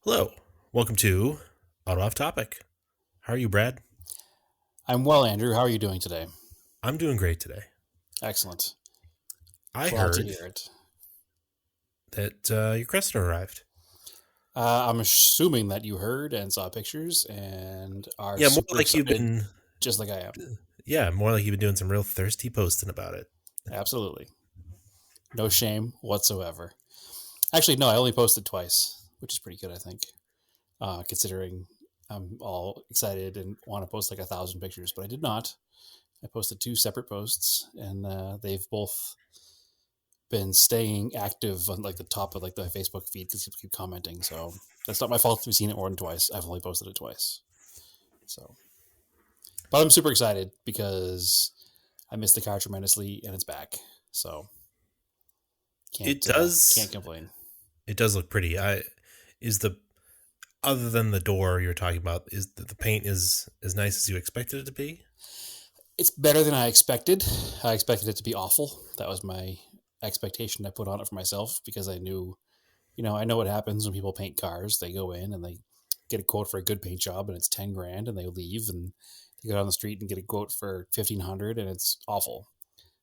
Hello, welcome to Auto Off Topic. How are you, Brad? I'm well, Andrew. How are you doing today? I'm doing great today. Excellent. I Glad to heard hear it. that your Cressida arrived. I'm assuming that you heard and saw pictures and are Yeah, more super like you've excited, been. just like I am. Yeah, more like you've been doing some real thirsty posting about it. Absolutely. No shame whatsoever. Actually, no, I only posted twice, which is pretty good, I think, considering I'm all excited and want to post like 1,000 pictures, but I did not. I posted two separate posts, and they've both been staying active on like the top of like the Facebook feed because people keep commenting. So that's not my fault if you've seen it more than twice. I've only posted it twice. So, but I'm super excited because I missed the car tremendously and it's back. So It can't does. complain. It does look pretty. Is the other than the door you're talking about, is the paint is as nice as you expected it to be? It's better than I expected. I expected it to be awful. That was my expectation I put on it for myself because I knew, I know what happens when people paint cars. They go in and they get a quote for a good paint job and it's 10 grand and they leave and they go down the street and get a quote for 1,500 and it's awful.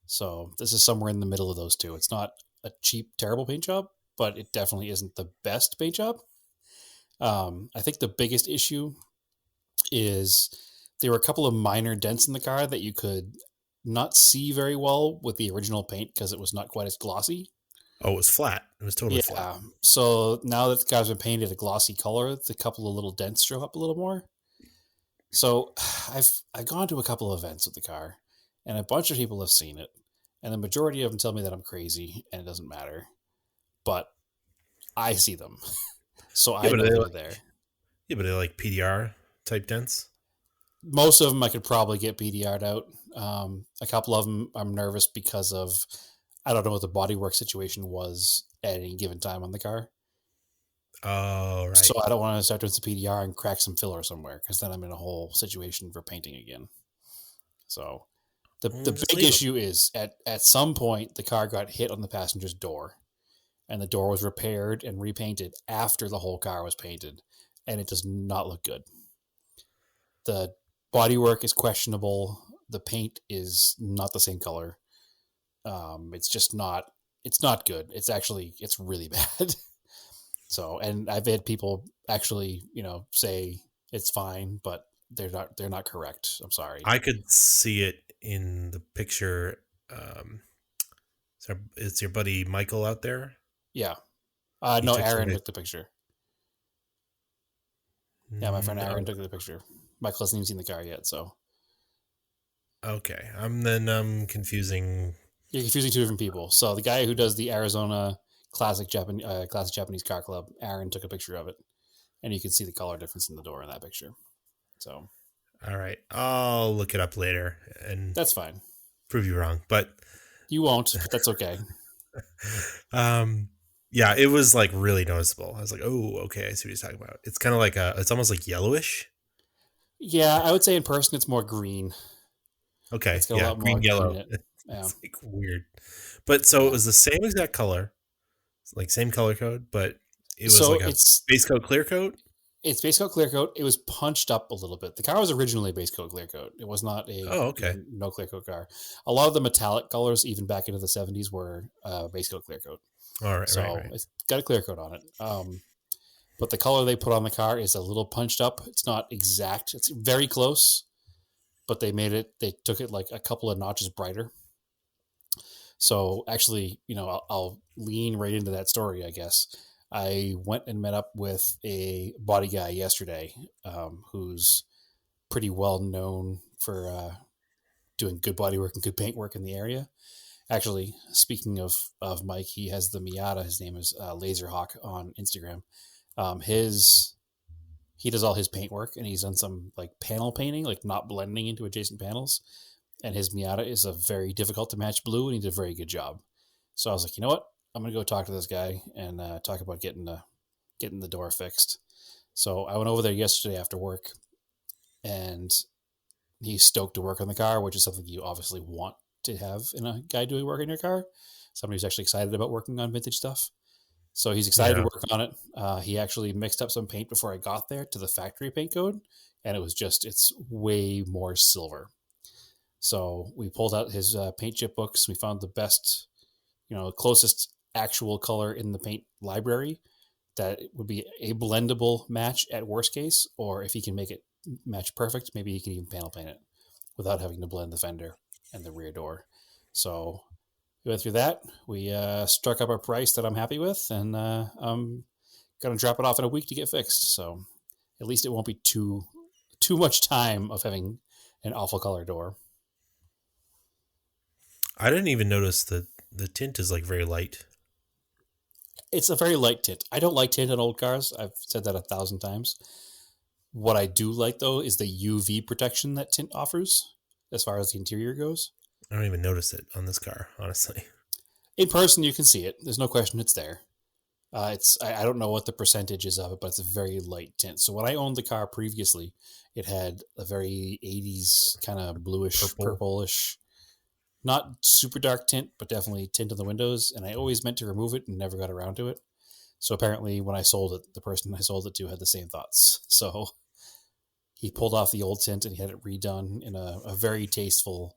So this is somewhere in the middle of those two. It's not a cheap, terrible paint job, but it definitely isn't the best paint job. I think the biggest issue is there were a couple of minor dents in the car that you could not see very well with the original paint because it was not quite as glossy. Oh, it was flat. It was totally flat. Yeah. So now that the car's been painted a glossy color, the couple of little dents show up a little more. So I've gone to a couple of events with the car, and a bunch of people have seen it, and the majority of them tell me that I'm crazy and it doesn't matter, but I see them, so Yeah, I but know they they're like there. they like PDR type dents. Most of them I could probably get PDR'd out. A couple of them I'm nervous because of I don't know what the bodywork situation was at any given time on the car. Oh, So right. I don't want to start doing some PDR and crack some filler somewhere because then I'm in a whole situation for painting again. So the Just big leave them. issue is at some point the car got hit on the passenger's door, and the door was repaired and repainted after the whole car was painted, and it does not look good. The bodywork is questionable. The paint is not the same color. It's just not. It's not good. It's really bad. So, and I've had people actually, say it's fine, but they're not correct. I'm sorry. I could see it in the picture. So it's your buddy Michael out there. Yeah. He No, took some Aaron good. took the picture. Yeah, my friend Aaron No, took the picture. Michael hasn't even seen the car yet, so okay. I'm confusing. you're confusing two different people. So the guy who does the Arizona classic Japanese car club, Aaron took a picture of it, and you can see the color difference in the door in that picture. So All right, I'll look it up later and that's fine. prove you wrong. But You won't, but that's okay. um, yeah, it was like really noticeable. I was like, oh, okay, I see what he's talking about. It's kind of like it's almost like yellowish. Yeah, I would say in person it's more green. Okay, It's got a yeah, lot more green green in yellow. it. Yeah, It's like weird. But so it yeah. was the same exact color, like same color code, but it was So like a it's base coat clear coat. It's base coat clear coat. It was punched up a little bit. The car was originally base coat clear coat. It was not a Oh, okay. no clear coat car. A lot of the metallic colors, even back into the 70s, were base coat clear coat. All right, right, So right. it's got a clear coat on it. But the color they put on the car is a little punched up. It's not exact. It's very close, but they took it like a couple of notches brighter. So actually, I'll lean right into that story, I guess. I went and met up with a body guy yesterday, who's pretty well known for doing good body work and good paint work in the area. Actually, speaking of Mike, he has the Miata. His name is Laserhawk on Instagram. His He does all his paint work, and he's done some like panel painting, like not blending into adjacent panels. And his Miata is a very difficult to match blue, and he did a very good job. So I was like, you know what? I'm gonna go talk to this guy and talk about getting the door fixed. So I went over there yesterday after work, and he's stoked to work on the car, which is something you obviously want to have in a guy doing work in your car. Somebody who's actually excited about working on vintage stuff. So he's excited to Yeah. work on it. He actually mixed up some paint before I got there to the factory paint code, and it's way more silver. So we pulled out his paint chip books. We found the best, closest actual color in the paint library that would be a blendable match at worst case, or if he can make it match perfect, maybe he can even panel paint it without having to blend the fender and the rear door. So we went through that. We struck up a price that I'm happy with, and I'm going to drop it off in a week to get fixed. So at least it won't be too much time of having an awful color door. I didn't even notice that the tint is like very light. It's a very light tint. I don't like tint on old cars. I've said that 1,000 times. What I do like, though, is the UV protection that tint offers as far as the interior goes. I don't even notice it on this car, honestly. In person, you can see it. There's no question it's there. I don't know what the percentage is of it, but it's a very light tint. So when I owned the car previously, it had a very 80s kind of bluish, purplish, not super dark tint, but definitely tint on the windows. And I always meant to remove it and never got around to it. So apparently when I sold it, the person I sold it to had the same thoughts. So he pulled off the old tint and he had it redone in a very tasteful,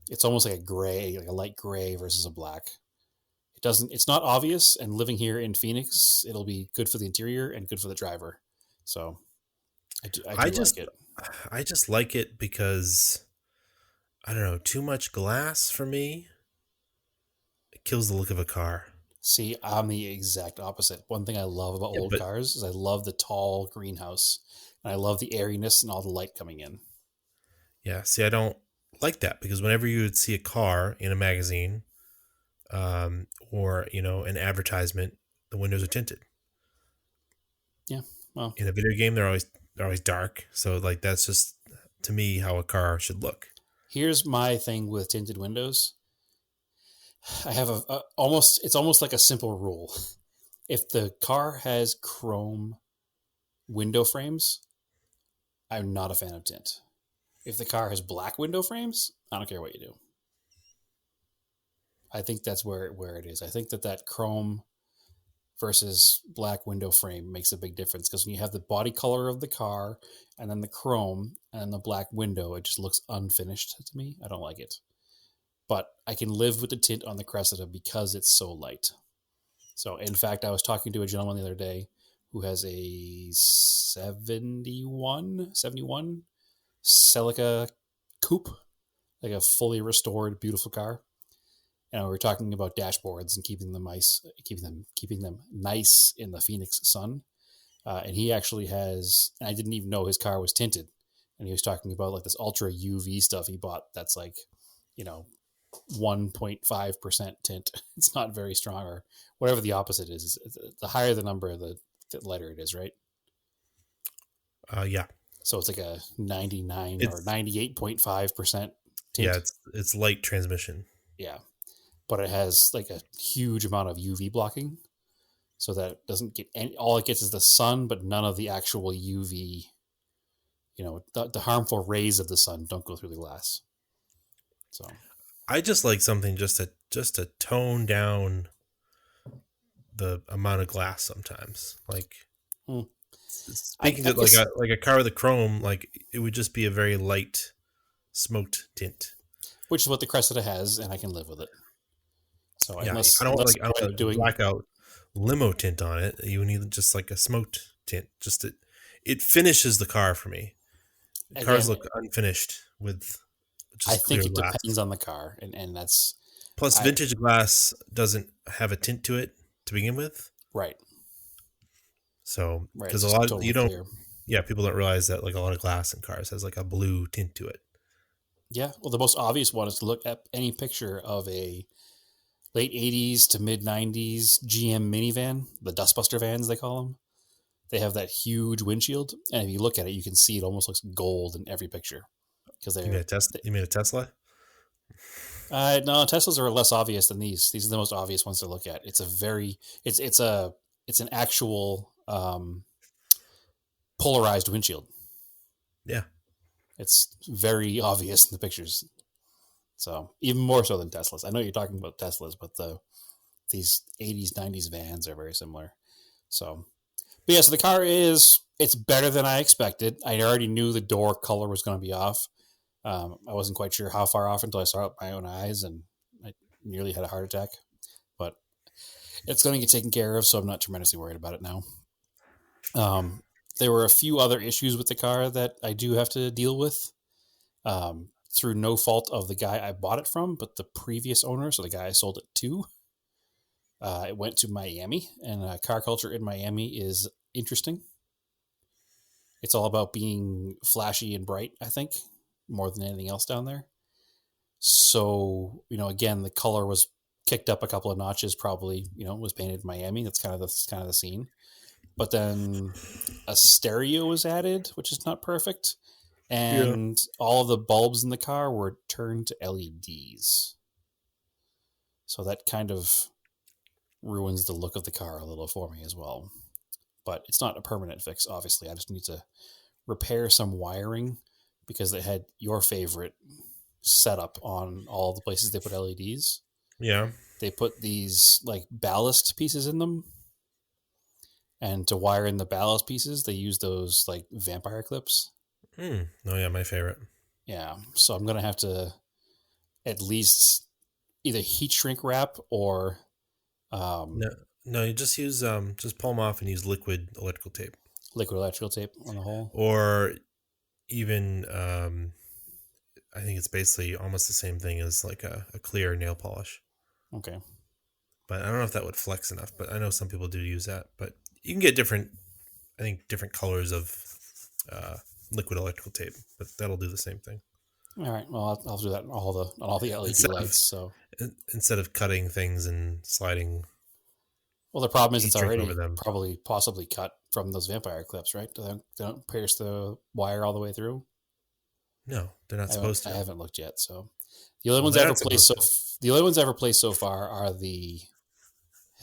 it's almost like a gray, like a light gray versus a black. It's not obvious, and living here in Phoenix, it'll be good for the interior and good for the driver. So I do like it. I just like it because, I don't know, too much glass for me, it kills the look of a car. See, I'm the exact opposite. One thing I love about old cars is I love the tall greenhouse, and I love the airiness and all the light coming in. Yeah, see, I don't like that because whenever you would see a car in a magazine, or an advertisement, the windows are tinted. Yeah, well, in a video game, they're always dark. So like that's just to me how a car should look. Here's my thing with tinted windows. I have it's almost like a simple rule. If the car has chrome window frames, I'm not a fan of tint. If the car has black window frames, I don't care what you do. I think that's where it is. I think that chrome versus black window frame makes a big difference because when you have the body color of the car and then the chrome and the black window, it just looks unfinished to me. I don't like it. But I can live with the tint on the Cressida because it's so light. So, in fact, I was talking to a gentleman the other day who has a 71 Celica coupe, like a fully restored, beautiful car. And we were talking about dashboards and keeping them nice in the Phoenix sun. And he actually has, and I didn't even know his car was tinted. And he was talking about like this ultra UV stuff he bought that's like, 1.5% tint. It's not very strong, or whatever the opposite is. The higher the number, the lighter it is, right? Yeah. So it's like a 99 or 98.5% tint. Yeah, it's light transmission. Yeah. But it has like a huge amount of UV blocking, so that it doesn't get all it gets is the sun, but none of the actual UV, the harmful rays of the sun don't go through the glass. So I just like something just to tone down the amount of glass sometimes. Like speaking of like a car with a chrome, like it would just be a very light smoked tint, which is what the Cressida has, and I can live with it. So yeah, I don't want doing blackout limo tint on it. You need just like a smoked tint. Just it finishes the car for me. Cars look unfinished with just I think it glass. Depends on the car, and that's plus vintage glass doesn't have a tint to it to begin with, right? So because a lot of people don't realize that like a lot of glass in cars has like a blue tint to it. Yeah, well, the most obvious one is to look at any picture of a late 80s to mid 90s GM minivan, the Dustbuster vans, they call them. They have that huge windshield, and if you look at it, you can see it almost looks gold in every picture. You mean a Tesla? No, Teslas are less obvious than these. These are the most obvious ones to look at. It's an actual polarized windshield. Yeah. It's very obvious in the pictures. So even more so than Teslas. I know you're talking about Teslas, but these 80s, 90s vans are very similar. So, but yeah, so the car it's better than I expected. I already knew the door color was going to be off. I wasn't quite sure how far off until I saw it with my own eyes, and I nearly had a heart attack. But it's going to get taken care of, so I'm not tremendously worried about it now. There were a few other issues with the car that I do have to deal with through no fault of the guy I bought it from, but the previous owner, so the guy I sold it to. It went to Miami, and car culture in Miami is interesting. It's all about being flashy and bright, I think, more than anything else down there. So, again, the color was kicked up a couple of notches, probably, was painted in Miami. That's kind of the scene. But then a stereo was added, which is not perfect. And all of the bulbs in the car were turned to LEDs. So that kind of ruins the look of the car a little for me as well. But it's not a permanent fix, obviously. I just need to repair some wiring because they had your favorite setup on all the places they put LEDs. Yeah. They put these like ballast pieces in them. And to wire in the ballast pieces, they use those like vampire clips. Oh yeah, my favorite. Yeah. So I'm going to have to at least either heat shrink wrap or... No, you just use just pull them off and use liquid electrical tape. Liquid electrical tape on the hole, or even I think it's basically almost the same thing as like a clear nail polish. Okay, but I don't know if that would flex enough. But I know some people do use that. But you can get different colors of liquid electrical tape, but that'll do the same thing. All right. Well, I'll do that on all the LED lights. So instead of cutting things and sliding. Well, the problem is it's already probably possibly cut from those vampire clips, right? They don't pierce the wire all the way through. No, they're not supposed to. I haven't looked yet. So the only ones I've ever placed so far are the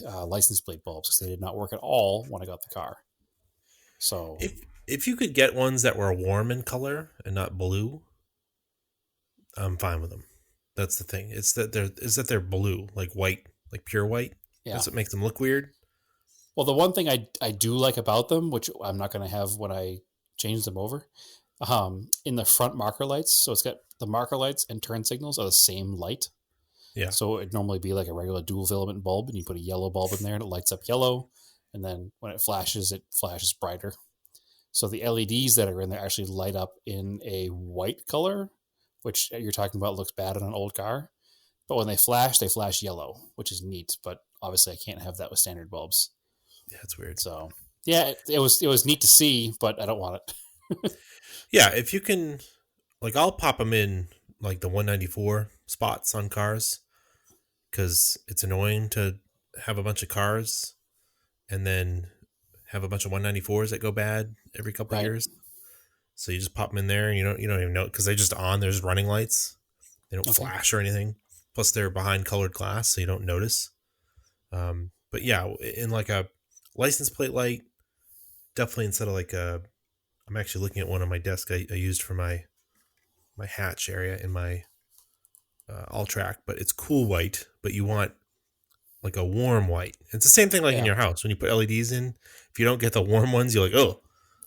license plate bulbs because they did not work at all when I got the car. So if you could get ones that were warm in color and not blue, I'm fine with them. That's the thing. It's that they're blue, like white, like pure white. Yeah. That's what makes them look weird. Well, the one thing I do like about them, which I'm not going to have when I change them over, in the front marker lights. So it's got the marker lights and turn signals are the same light. Yeah. So it'd normally be like a regular dual filament bulb, and you put a yellow bulb in there, and it lights up yellow. And then when it flashes brighter. So the LEDs that are in there actually light up in a white color, which you're talking about looks bad on an old car. But when they flash yellow, which is neat. But obviously I can't have that with standard bulbs. Yeah, it's weird. So yeah, it was neat to see, but I don't want it. Yeah, if you can, like, I'll pop them in like the 194 spots on cars because it's annoying to have a bunch of cars and then have a bunch of 194s that go bad every couple of years. So you just pop them in there and you don't even know because they're just on. There's running lights. They don't flash or anything. Plus they're behind colored glass, so you don't notice. But yeah, in like a license plate light, definitely instead of like I'm actually looking at one on my desk I used for my hatch area in my all-track, but it's cool white, but you want like a warm white. It's the same thing like in your house. When you put LEDs in, if you don't get the warm ones, you're like, oh,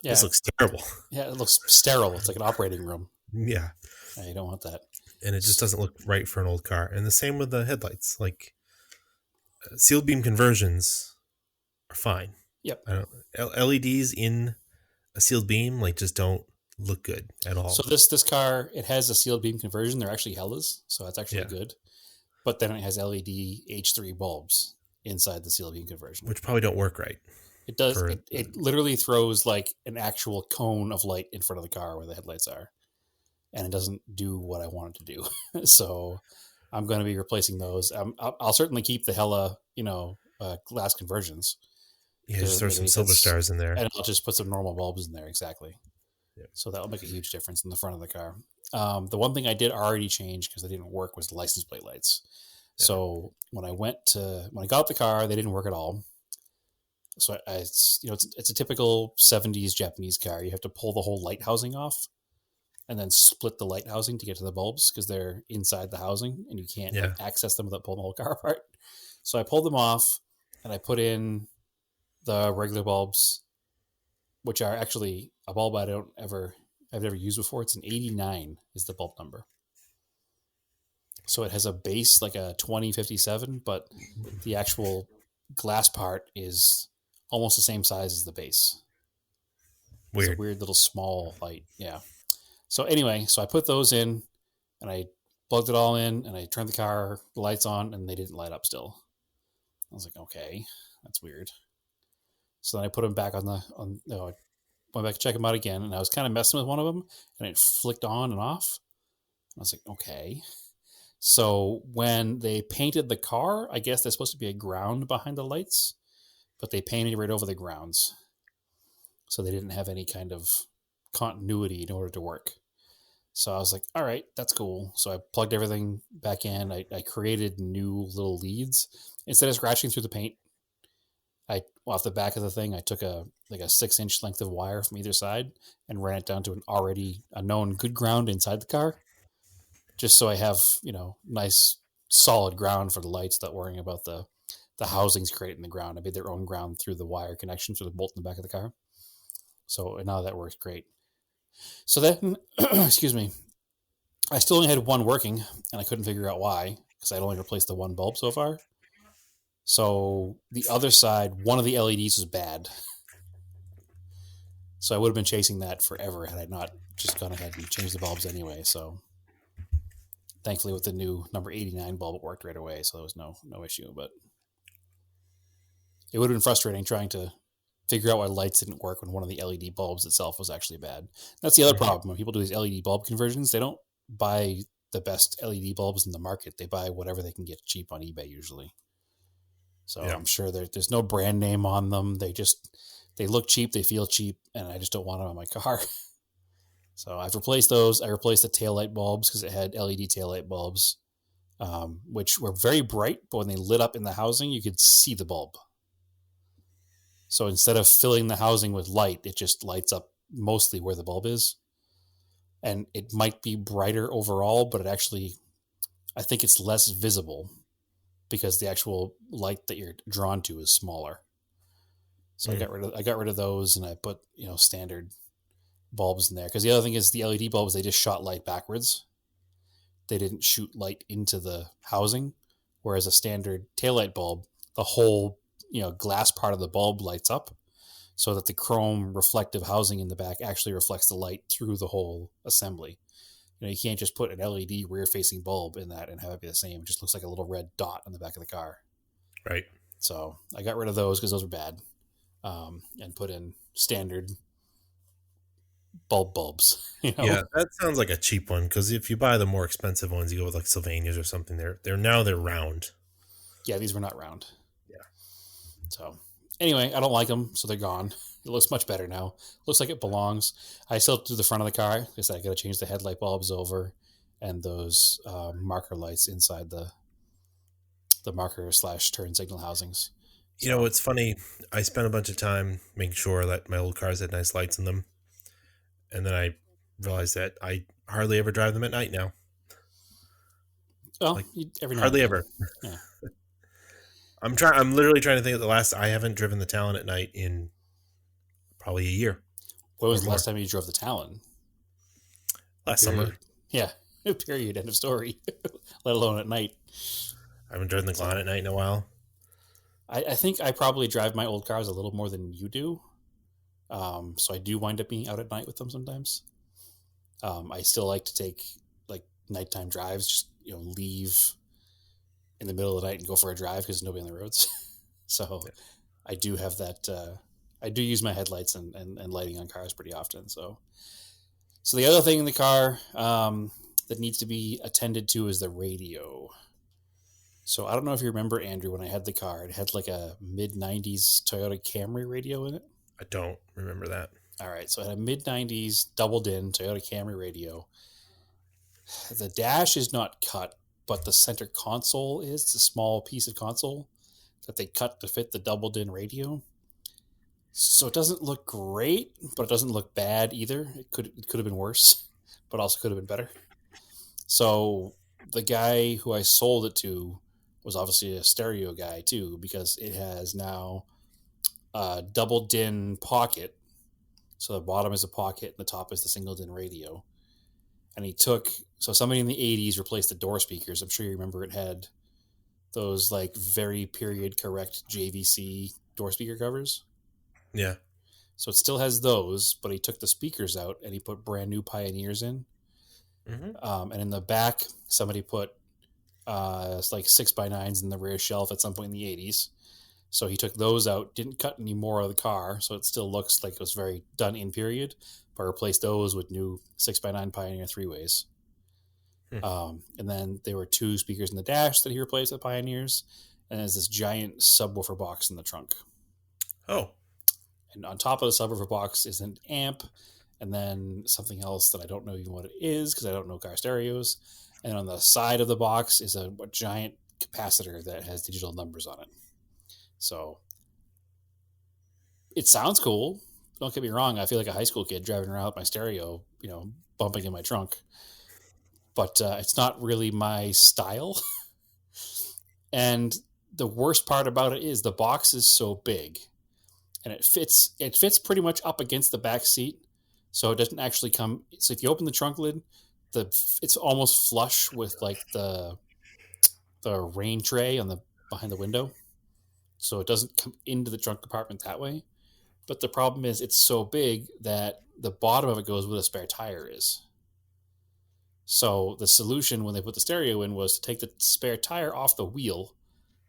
this looks terrible. Yeah, it looks sterile. It's like an operating room. Yeah. You don't want that. And it just doesn't look right for an old car. And the same with the headlights. Like sealed beam conversions are fine. Yep. LEDs in a sealed beam just don't look good at all. So this car, it has a sealed beam conversion. They're actually Hellas, so that's actually good. But then it has LED H3 bulbs inside the sealed beam conversion, which probably don't work right. It does. It literally throws like an actual cone of light in front of the car where the headlights are, and it doesn't do what I want it to do. So I'm going to be replacing those. I'll certainly keep the Hella, glass conversions. Yeah, just throw some silver stars in there, and I'll just put some normal bulbs in there. Exactly. Yeah. So that'll make a huge difference in the front of the car. The one thing I did already change because they didn't work was the license plate lights. Yeah. So when I got the car, they didn't work at all. So it's a typical 70s Japanese car. You have to pull the whole light housing off and then split the light housing to get to the bulbs because they're inside the housing and you can't access them without pulling the whole car apart. So I pulled them off and I put in the regular bulbs, which are actually a bulb I've never used before. It's an 89 is the bulb number. So it has a base like a 2057, but the actual glass part is almost the same size as the base. Weird. It's a weird little small light. Yeah. So anyway, so I put those in and I plugged it all in and I turned the lights on and they didn't light up still. I was like, okay, that's weird. So then I put them back I went back to check them out again and I was kind of messing with one of them and it flicked on and off. I was like, okay. So when they painted the car, I guess there's supposed to be a ground behind the lights, but they painted right over the grounds. So they didn't have any kind of continuity in order to work. So I was like, all right, that's cool. So I plugged everything back in. I created new little leads. Instead of scratching through the paint, off the back of the thing, I took a 6-inch length of wire from either side and ran it down to a known good ground inside the car. Just so I have, nice solid ground for the lights, not worrying about the housings creating the ground. I made their own ground through the wire connection through the bolt in the back of the car. So now that works great. So then, excuse me, I still only had one working and I couldn't figure out why because I'd only replaced the one bulb so far. So the other side, one of the LEDs was bad. So I would have been chasing that forever had I not just gone ahead and changed the bulbs anyway. So thankfully with the new number 89 bulb, it worked right away. So there was no issue, but it would have been frustrating trying to figure out why lights didn't work when one of the LED bulbs itself was actually bad. That's the other problem. When people do these LED bulb conversions, they don't buy the best LED bulbs in the market. They buy whatever they can get cheap on eBay usually. So yeah. I'm sure there's no brand name on them. They look cheap, they feel cheap, and I just don't want them on my car. So I've replaced those. I replaced the taillight bulbs because it had LED taillight bulbs, which were very bright, but when they lit up in the housing, you could see the bulb. So instead of filling the housing with light, it just lights up mostly where the bulb is. And it might be brighter overall, but I think it's less visible because the actual light that you're drawn to is smaller. So I got rid of those and I put, standard bulbs in there. Because the other thing is the LED bulbs, they just shot light backwards. They didn't shoot light into the housing. Whereas a standard taillight bulb, the whole glass part of the bulb lights up so that the chrome reflective housing in the back actually reflects the light through the whole assembly. You can't just put an LED rear facing bulb in that and have it be the same. It just looks like a little red dot on the back of the car. Right. So I got rid of those because those were bad, and put in standard bulbs. Yeah, that sounds like a cheap one because if you buy the more expensive ones, you go with like Sylvanias or something. They're round. Yeah, these were not round. Yeah. So anyway, I don't like them, so they're gone. It looks much better now. Looks like it belongs. I still do the front of the car because I got to change the headlight bulbs over and those marker lights inside the marker / turn signal housings. So, it's funny. I spent a bunch of time making sure that my old cars had nice lights in them. And then I realized that I hardly ever drive them at night now. Well, every night. Hardly ever. Yeah. I'm literally trying to think of I haven't driven the Talon at night in probably a year. When was the last time you drove the Talon? Last summer. Yeah. Period. End of story. Let alone at night. I haven't driven the Glon at night in a while. I think I probably drive my old cars a little more than you do. So I do wind up being out at night with them sometimes. I still like to take like nighttime drives, just, leave in the middle of the night and go for a drive because there's nobody on the roads. So yeah. I do have that. I do use my headlights and lighting on cars pretty often. So the other thing in the car that needs to be attended to is the radio. So I don't know if you remember, Andrew, when I had the car, it had like a mid-90s Toyota Camry radio in it. I don't remember that. All right. So it had a mid-90s doubled-in Toyota Camry radio. The dash is not cut, but the center console is. It's a small piece of console that they cut to fit the doubled-in radio. So it doesn't look great, but it doesn't look bad either. It could have been worse, but also could have been better. So the guy who I sold it to was obviously a stereo guy too, because it has now a double DIN pocket. So the bottom is a pocket and the top is the single DIN radio. And so somebody in the 80s replaced the door speakers. I'm sure you remember it had those like very period correct JVC door speaker covers. Yeah. So it still has those, but he took the speakers out and he put brand new Pioneers in. Mm-hmm. And in the back, somebody put like 6x9s in the rear shelf at some point in the 80s. So he took those out, didn't cut any more of the car, so it still looks like it was very done in period, but replaced those with new 6x9 Pioneer 3-ways. And then there were 2 speakers in the dash that he replaced with Pioneers, and there's this giant subwoofer box in the trunk. Oh. And on top of the subwoofer box is an amp, and then something else that I don't know even what it is because I don't know car stereos. And on the side of the box is a giant capacitor that has digital numbers on it. So it sounds cool. Don't get me wrong. I feel like a high school kid driving around with my stereo, bumping in my trunk. But it's not really my style. And the worst part about it is the box is so big. And it fits pretty much up against the back seat. So it doesn't actually come. So if you open the trunk lid, it's almost flush with like the rain tray behind the window. So it doesn't come into the trunk compartment that way. But the problem is it's so big that the bottom of it goes where the spare tire is. So the solution when they put the stereo in was to take the spare tire off the wheel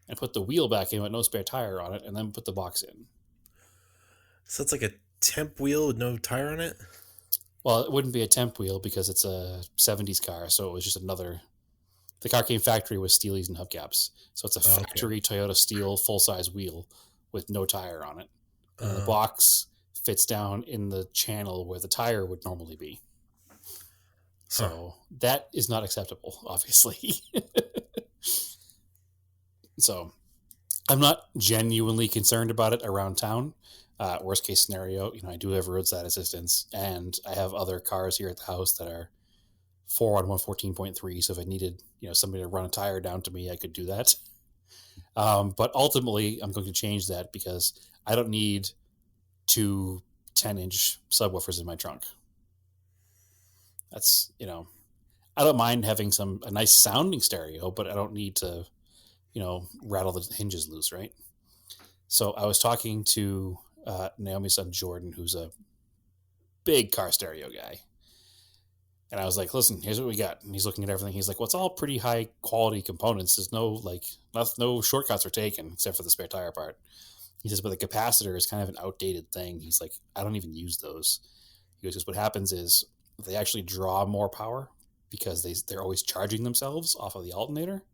and put the wheel back in with no spare tire on it and then put the box in. So it's like a temp wheel with no tire on it? Well, it wouldn't be a temp wheel because it's a 70s car, so it was just another... The car came factory with steelies and hubcaps. So it's a factory Toyota steel full-size wheel with no tire on it. And the box fits down in the channel where the tire would normally be. So that is not acceptable, obviously. So I'm not genuinely concerned about it around town. Worst case scenario, I do have roadside assistance, and I have other cars here at the house that are 4 on 114.3. So if I needed, somebody to run a tire down to me, I could do that. But ultimately, I'm going to change that because I don't need 2 10-inch subwoofers in my trunk. That's, I don't mind having a nice sounding stereo, but I don't need to, rattle the hinges loose, right? So I was talking to Naomi's son, Jordan, who's a big car stereo guy. And I was like, listen, here's what we got. And he's looking at everything. He's like, well, it's all pretty high quality components. There's no shortcuts are taken except for the spare tire part. He says, but the capacitor is kind of an outdated thing. He's like, I don't even use those. He goes, what happens is they actually draw more power because they're always charging themselves off of the alternator.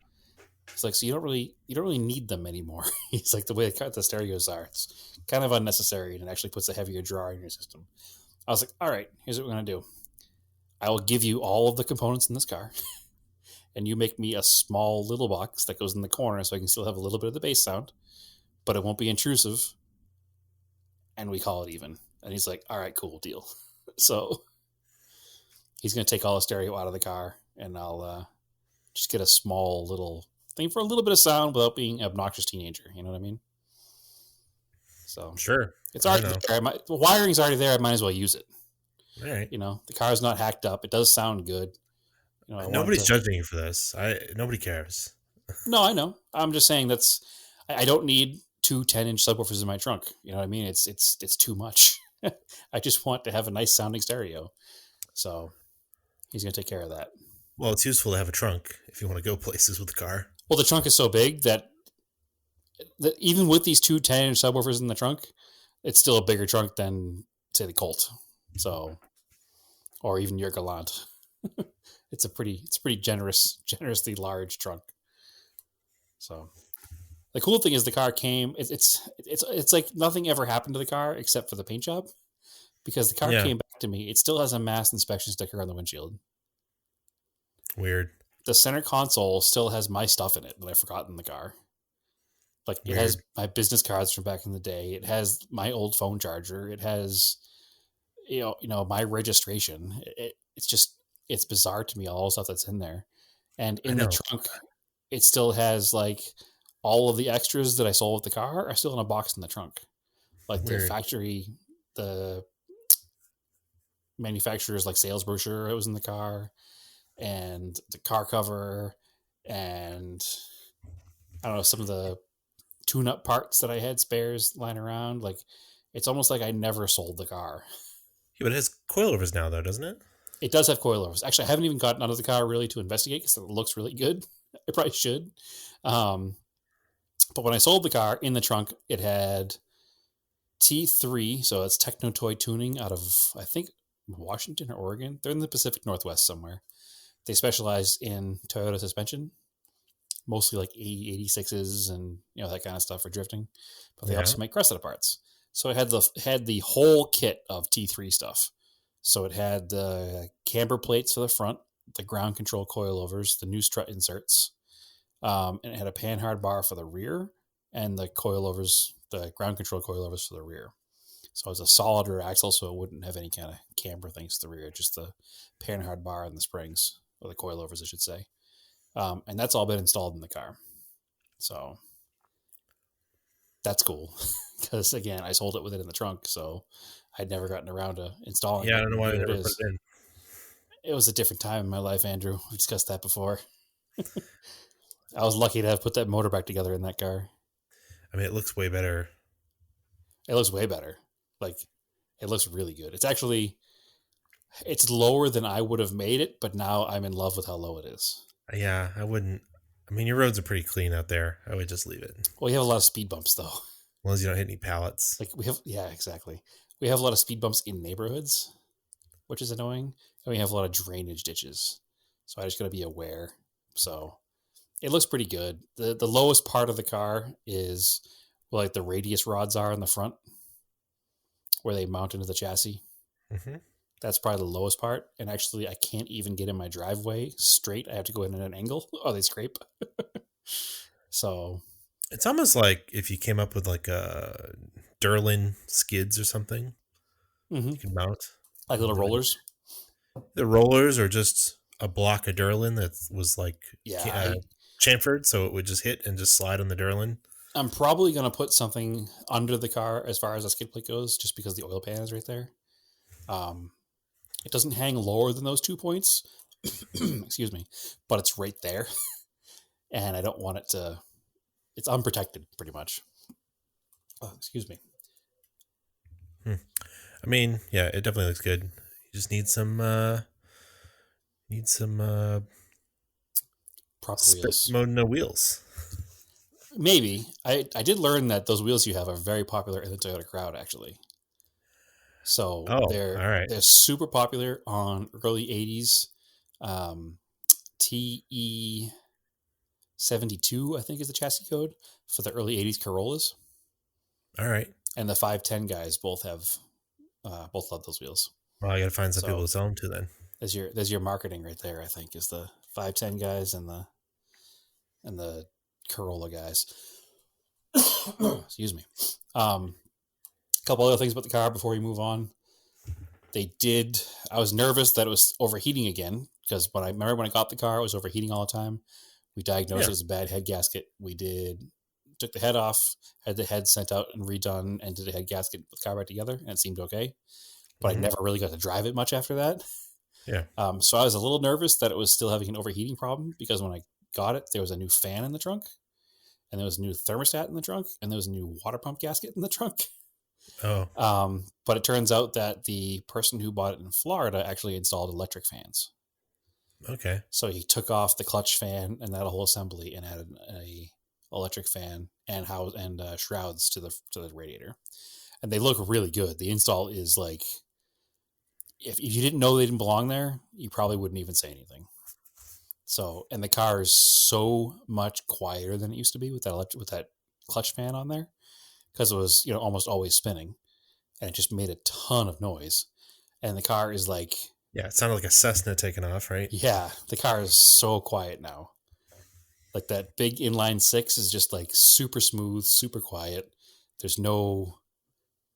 It's like, so you don't really need them anymore. He's like, the way the stereos are, it's kind of unnecessary, and it actually puts a heavier draw in your system. I was like, all right, here's what we're going to do. I will give you all of the components in this car, and you make me a small little box that goes in the corner so I can still have a little bit of the bass sound, but it won't be intrusive, and we call it even. And he's like, all right, cool, deal. So he's going to take all the stereo out of the car, and I'll just get a small little thing for a little bit of sound without being an obnoxious teenager. You know what I mean? So sure, it's already there. The wiring's already there. I might as well use it. All right. The car's not hacked up. It does sound good. Nobody's judging you for this. Nobody cares. No, I know. I'm just saying I don't need 2 10-inch subwoofers in my trunk. You know what I mean? It's too much. I just want to have a nice sounding stereo. So he's going to take care of that. Well, it's useful to have a trunk if you want to go places with the car. Well, the trunk is so big that even with these 2 10-inch subwoofers in the trunk, it's still a bigger trunk than, say, the Colt. So, or even your Galant. It's pretty generously large trunk. So the cool thing is the car came. It's like nothing ever happened to the car except for the paint job, because the car came back to me. It still has a mass inspection sticker on the windshield. Weird. The center console still has my stuff in it that I forgot in the car. Like Weird. It has my business cards from back in the day. It has my old phone charger. It has, my registration. It's bizarre to me, all the stuff that's in there. And in the trunk, it still has like all of the extras that I sold with the car are still in a box in the trunk. Like the factory, the manufacturer's like sales brochure, it was in the car, and the car cover, and I don't know, some of the tune-up parts that I had spares lying around. Like, it's almost like I never sold the car. Yeah, but it has coilovers now, though, doesn't it? It does have coilovers. Actually, I haven't even gotten out of the car really to investigate because it looks really good. I probably should. But when I sold the car, in the trunk, it had T3, so it's Techno Toy Tuning out of, I think, Washington or Oregon. They're in the Pacific Northwest somewhere. They specialize in Toyota suspension, mostly like 86s and that kind of stuff for drifting. But they also make Cressida parts. So it had the whole kit of T3 stuff. So it had the camber plates for the front, the ground control coilovers, the new strut inserts, and it had a panhard bar for the rear and the coilovers, the ground control coilovers for the rear. So it was a solid rear axle, so it wouldn't have any kind of camber things to the rear, just the panhard bar and the springs, or the coilovers, I should say. And that's all been installed in the car. So that's cool. Because, again, I sold it with it in the trunk, so I'd never gotten around to installing it. Yeah, I don't know why I never put it in. It was a different time in my life, Andrew. We discussed that before. I was lucky to have put that motor back together in that car. I mean, it looks way better. It looks way better. Like, it looks really good. It's lower than I would have made it, but now I'm in love with how low it is. Yeah, I wouldn't. I mean, your roads are pretty clean out there. I would just leave it. Well, you have a lot of speed bumps, though. As long as you don't hit any pallets. Yeah, exactly. We have a lot of speed bumps in neighborhoods, which is annoying. And we have a lot of drainage ditches. So I just got to be aware. So it looks pretty good. The lowest part of the car is where, like, the radius rods are in the front, where they mount into the chassis. Mm-hmm. That's probably the lowest part. And actually, I can't even get in my driveway straight. I have to go in at an angle. Oh, they scrape. So it's almost like if you came up with like a Durlin skids or something, you can mount. Like little rollers? The rollers, or just a block of Durlin that was like chamfered, so it would just hit and just slide on the Durlin. I'm probably going to put something under the car as far as the skid plate goes, just because the oil pan is right there. It doesn't hang lower than those 2 points. Excuse me. But it's right there. And I don't want it to... It's unprotected, pretty much. Oh, excuse me. I mean, yeah, it definitely looks good. You just need some proper wheels. No wheels. Maybe. I did learn that those wheels you have are very popular in the Toyota crowd, actually. So they're super popular on early 80s. TE72, I think, is the chassis code for the early 80s Corollas. All right. And the 510 guys both love those wheels. Well, I got to find some people to sell them to then. There's your marketing right there, I think, is the 510 guys and the Corolla guys. Excuse me. A couple other things about the car before we move on. I was nervous that it was overheating again, because when I got the car, it was overheating all the time. We diagnosed it as a bad head gasket. Took the head off, had the head sent out and redone, and did the head gasket with the car back together, and it seemed okay. But I never really got to drive it much after that. Yeah. So I was a little nervous that it was still having an overheating problem, because when I got it, there was a new fan in the trunk, and there was a new thermostat in the trunk, and there was a new water pump gasket in the trunk. Oh. But it turns out that the person who bought it in Florida actually installed electric fans. Okay. So he took off the clutch fan and that whole assembly and added a electric fan and shrouds to the radiator, and they look really good. The install is like, if you didn't know they didn't belong there, you probably wouldn't even say anything. So, and the car is so much quieter than it used to be with that clutch fan on there, because it was almost always spinning, and it just made a ton of noise. And the car is like, yeah, it sounded like a Cessna taking off, right? Yeah, the car is so quiet now. Like that big inline 6 is just like super smooth, super quiet. There's no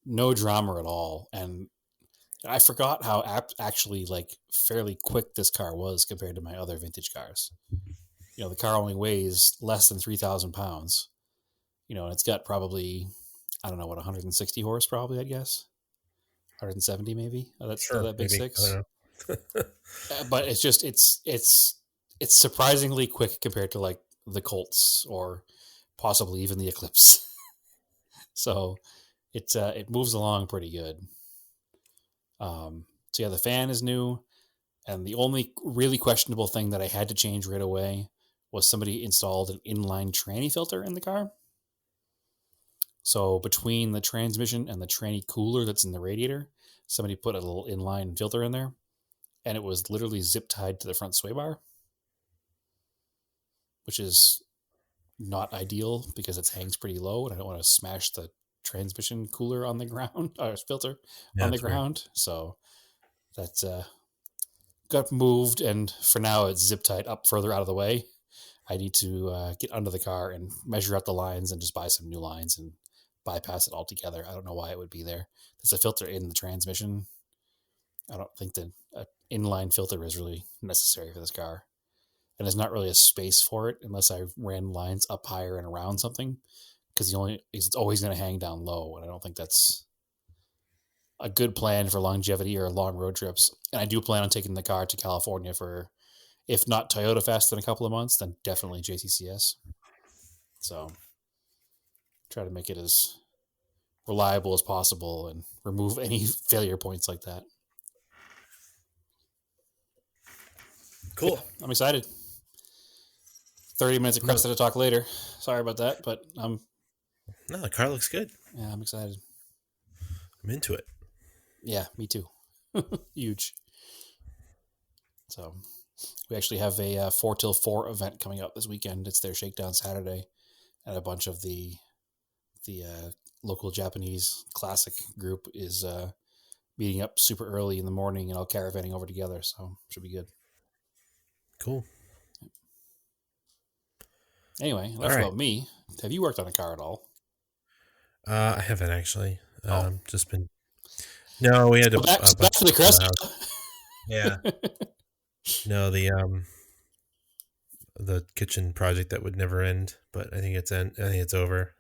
drama at all. And I forgot how actually like fairly quick this car was compared to my other vintage cars. the car only weighs less than 3,000 pounds, and it's got probably, I don't know, what, 160 horse probably, I guess. 170 maybe. Sure, That big maybe. I six. don't know. But it's just, it's surprisingly quick compared to like the Colts or possibly even the Eclipse. So it moves along pretty good. So yeah, the fan is new. And the only really questionable thing that I had to change right away was somebody installed an inline tranny filter in the car. So between the transmission and the tranny cooler that's in the radiator, somebody put a little inline filter in there, and it was literally zip tied to the front sway bar, which is not ideal because it hangs pretty low, and I don't want to smash the transmission cooler on the ground, or filter on the ground. Weird. So that's got moved, and for now it's zip tied up further out of the way. I need to get under the car and measure out the lines and just buy some new lines and bypass it altogether. I don't know why it would be there. There's a filter in the transmission. I don't think that an inline filter is really necessary for this car. And there's not really a space for it unless I ran lines up higher and around something, because it's always going to hang down low. And I don't think that's a good plan for longevity or long road trips. And I do plan on taking the car to California for, if not Toyota Fest in a couple of months, then definitely JCCS. So try to make it as reliable as possible and remove any failure points like that. Cool. Yeah, I'm excited. 30 minutes of Cressida talk later. Sorry about that, but no, the car looks good. Yeah, I'm excited. I'm into it. Yeah, me too. Huge. So we actually have a 4 till 4 event coming up this weekend. It's their Shakedown Saturday, and a bunch of the local Japanese classic group is meeting up super early in the morning and all caravanning over together. So should be good. Cool. Anyway, enough about me. Have you worked on a car at all? I haven't actually. Just been. No, we had to back to the Cressida. Yeah. No, the kitchen project that would never end, but I think it's over.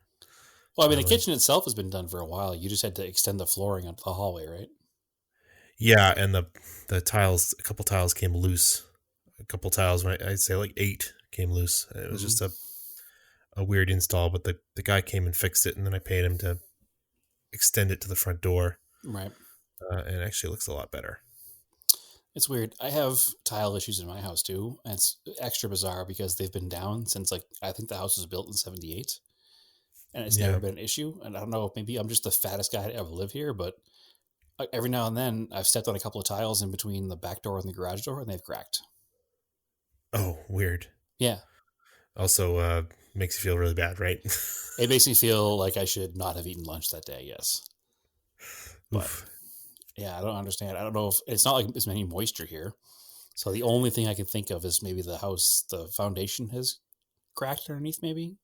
Well, I mean, the kitchen itself has been done for a while. You just had to extend the flooring onto the hallway, right? Yeah, and the tiles, a couple tiles came loose. A couple tiles, I'd say like 8 came loose. It was just a weird install, but the guy came and fixed it, and then I paid him to extend it to the front door. Right. And it actually looks a lot better. It's weird. I have tile issues in my house too, and it's extra bizarre because they've been down since I think the house was built in 1978, and it's never been an issue. And I don't know if maybe I'm just the fattest guy to ever live here, but every now and then I've stepped on a couple of tiles in between the back door and the garage door, and they've cracked. Oh, weird. Yeah. Also, makes you feel really bad, right? It makes me feel like I should not have eaten lunch that day. Yes. But yeah, I don't understand. I don't know if it's not like there's any moisture here. So the only thing I can think of is maybe the foundation has cracked underneath. Maybe.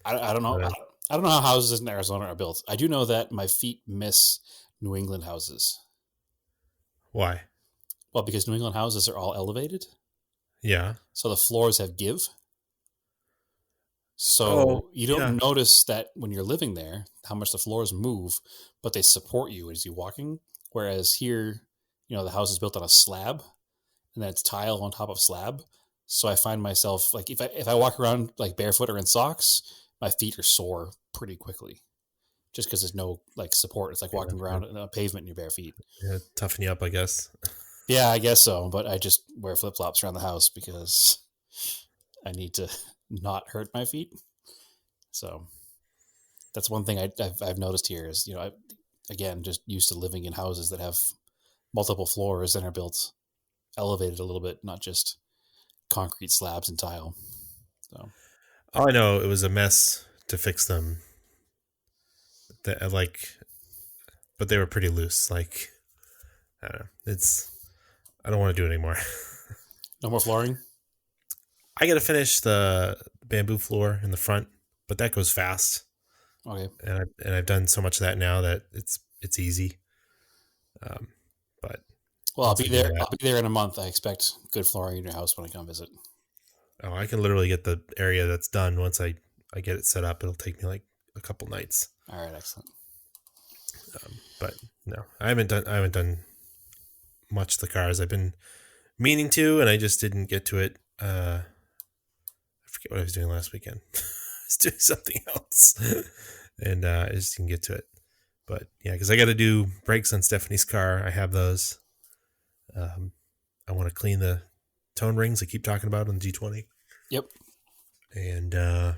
I don't know. I don't know how houses in Arizona are built. I do know that my feet miss New England houses. Why? Well, because New England houses are all elevated. Yeah. So the floors have give. So you don't notice that when you're living there, how much the floors move, but they support you as you're walking. Whereas here, the house is built on a slab, and then it's tile on top of slab. So I find myself, like, if I walk around like barefoot or in socks, my feet are sore pretty quickly, just because there's no like support. It's like walking around on a pavement in your bare feet. Yeah, toughen you up, I guess. Yeah, I guess so. But I just wear flip-flops around the house because I need to not hurt my feet. So that's one thing I've noticed here is, again, just used to living in houses that have multiple floors and are built elevated a little bit, not just concrete slabs and tile. So I know it was a mess to fix them. But they were pretty loose. Like, I don't know. I don't want to do it anymore. No more flooring? I got to finish the bamboo floor in the front, but that goes fast. Okay. And I've done so much of that now that it's easy. But I'll be there. I'll be there in a month. I expect good flooring in your house when I come visit. Oh, I can literally get the area that's done once I get it set up. It'll take me like a couple nights. All right, excellent. But no, I haven't done much to the cars. I've been meaning to, and I just didn't get to it. I forget what I was doing last weekend. I was doing something else, and I just didn't get to it. But yeah, because I got to do brakes on Stephanie's car. I have those. I want to clean the tone rings I keep talking about on the G20. Yep. And I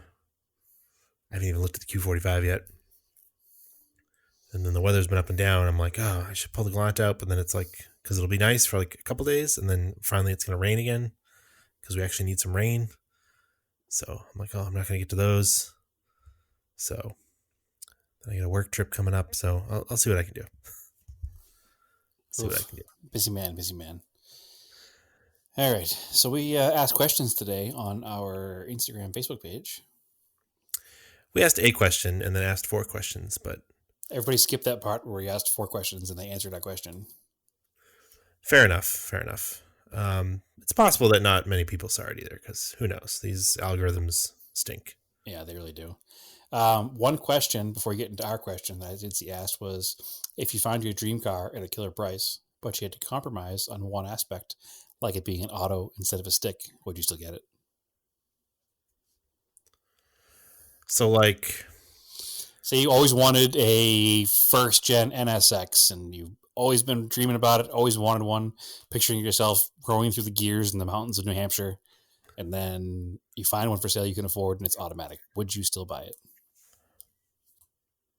haven't even looked at the Q45 yet. And then the weather's been up and down. I'm like, oh, I should pull the Glant out. But then it's like, because it'll be nice for like a couple days. And then finally it's going to rain again because we actually need some rain. So I'm like, oh, I'm not going to get to those. So then I got a work trip coming up. So I'll see what I can do. Busy man. All right. So we asked questions today on our Instagram, Facebook page. We asked a question and then asked 4 questions, but everybody skipped that part where we asked 4 questions and they answered that question. Fair enough. It's possible that not many people saw it either, because who knows? These algorithms stink. Yeah, they really do. One question before we get into our question that I did see asked was, if you found your dream car at a killer price, but you had to compromise on one aspect, like it being an auto instead of a stick, would you still get it? So you always wanted a first gen NSX and you've always been dreaming about it, always wanted one, picturing yourself growing through the gears in the mountains of New Hampshire, and then you find one for sale you can afford and it's automatic. Would you still buy it?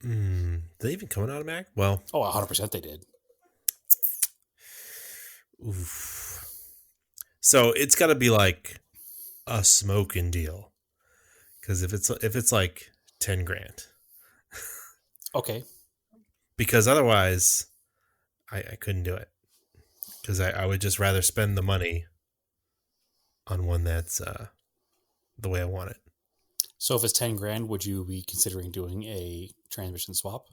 Do they even come in automatic? Well, 100% they did. Oof. So it's got to be like a smoking deal, because if it's like 10 grand, okay, because otherwise I couldn't do it, because I would just rather spend the money on one that's the way I want it. So if it's 10 grand, would you be considering doing a transmission swap?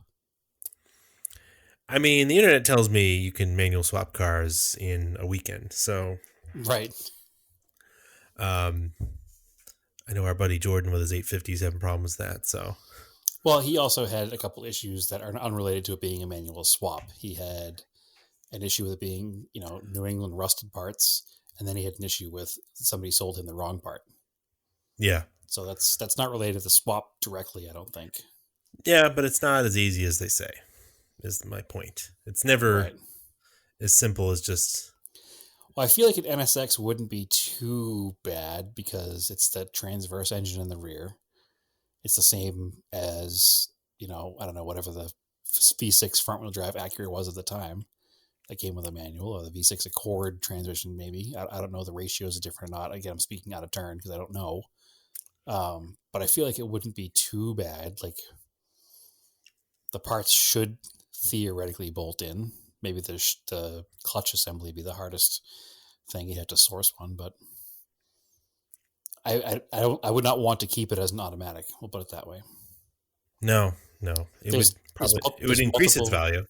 I mean, the internet tells me you can manual swap cars in a weekend. So, right. I know our buddy Jordan with his 850s having problems with that. So, well, he also had a couple issues that are unrelated to it being a manual swap. He had an issue with it being, New England rusted parts, and then he had an issue with somebody sold him the wrong part. Yeah. So that's not related to the swap directly, I don't think. Yeah, but it's not as easy as they say, is my point. It's never as simple as just... Well, I feel like an NSX wouldn't be too bad because it's the transverse engine in the rear. It's the same as, I don't know, whatever the V6 front-wheel drive Acura was at the time that came with a manual, or the V6 Accord transmission maybe. I don't know the ratios are different or not. Again, I'm speaking out of turn because I don't know. But I feel like it wouldn't be too bad. Like, the parts should theoretically bolt in. Maybe the clutch assembly be the hardest thing. You'd have to source one, but I would not want to keep it as an automatic. We'll put it that way. No. It would increase its value.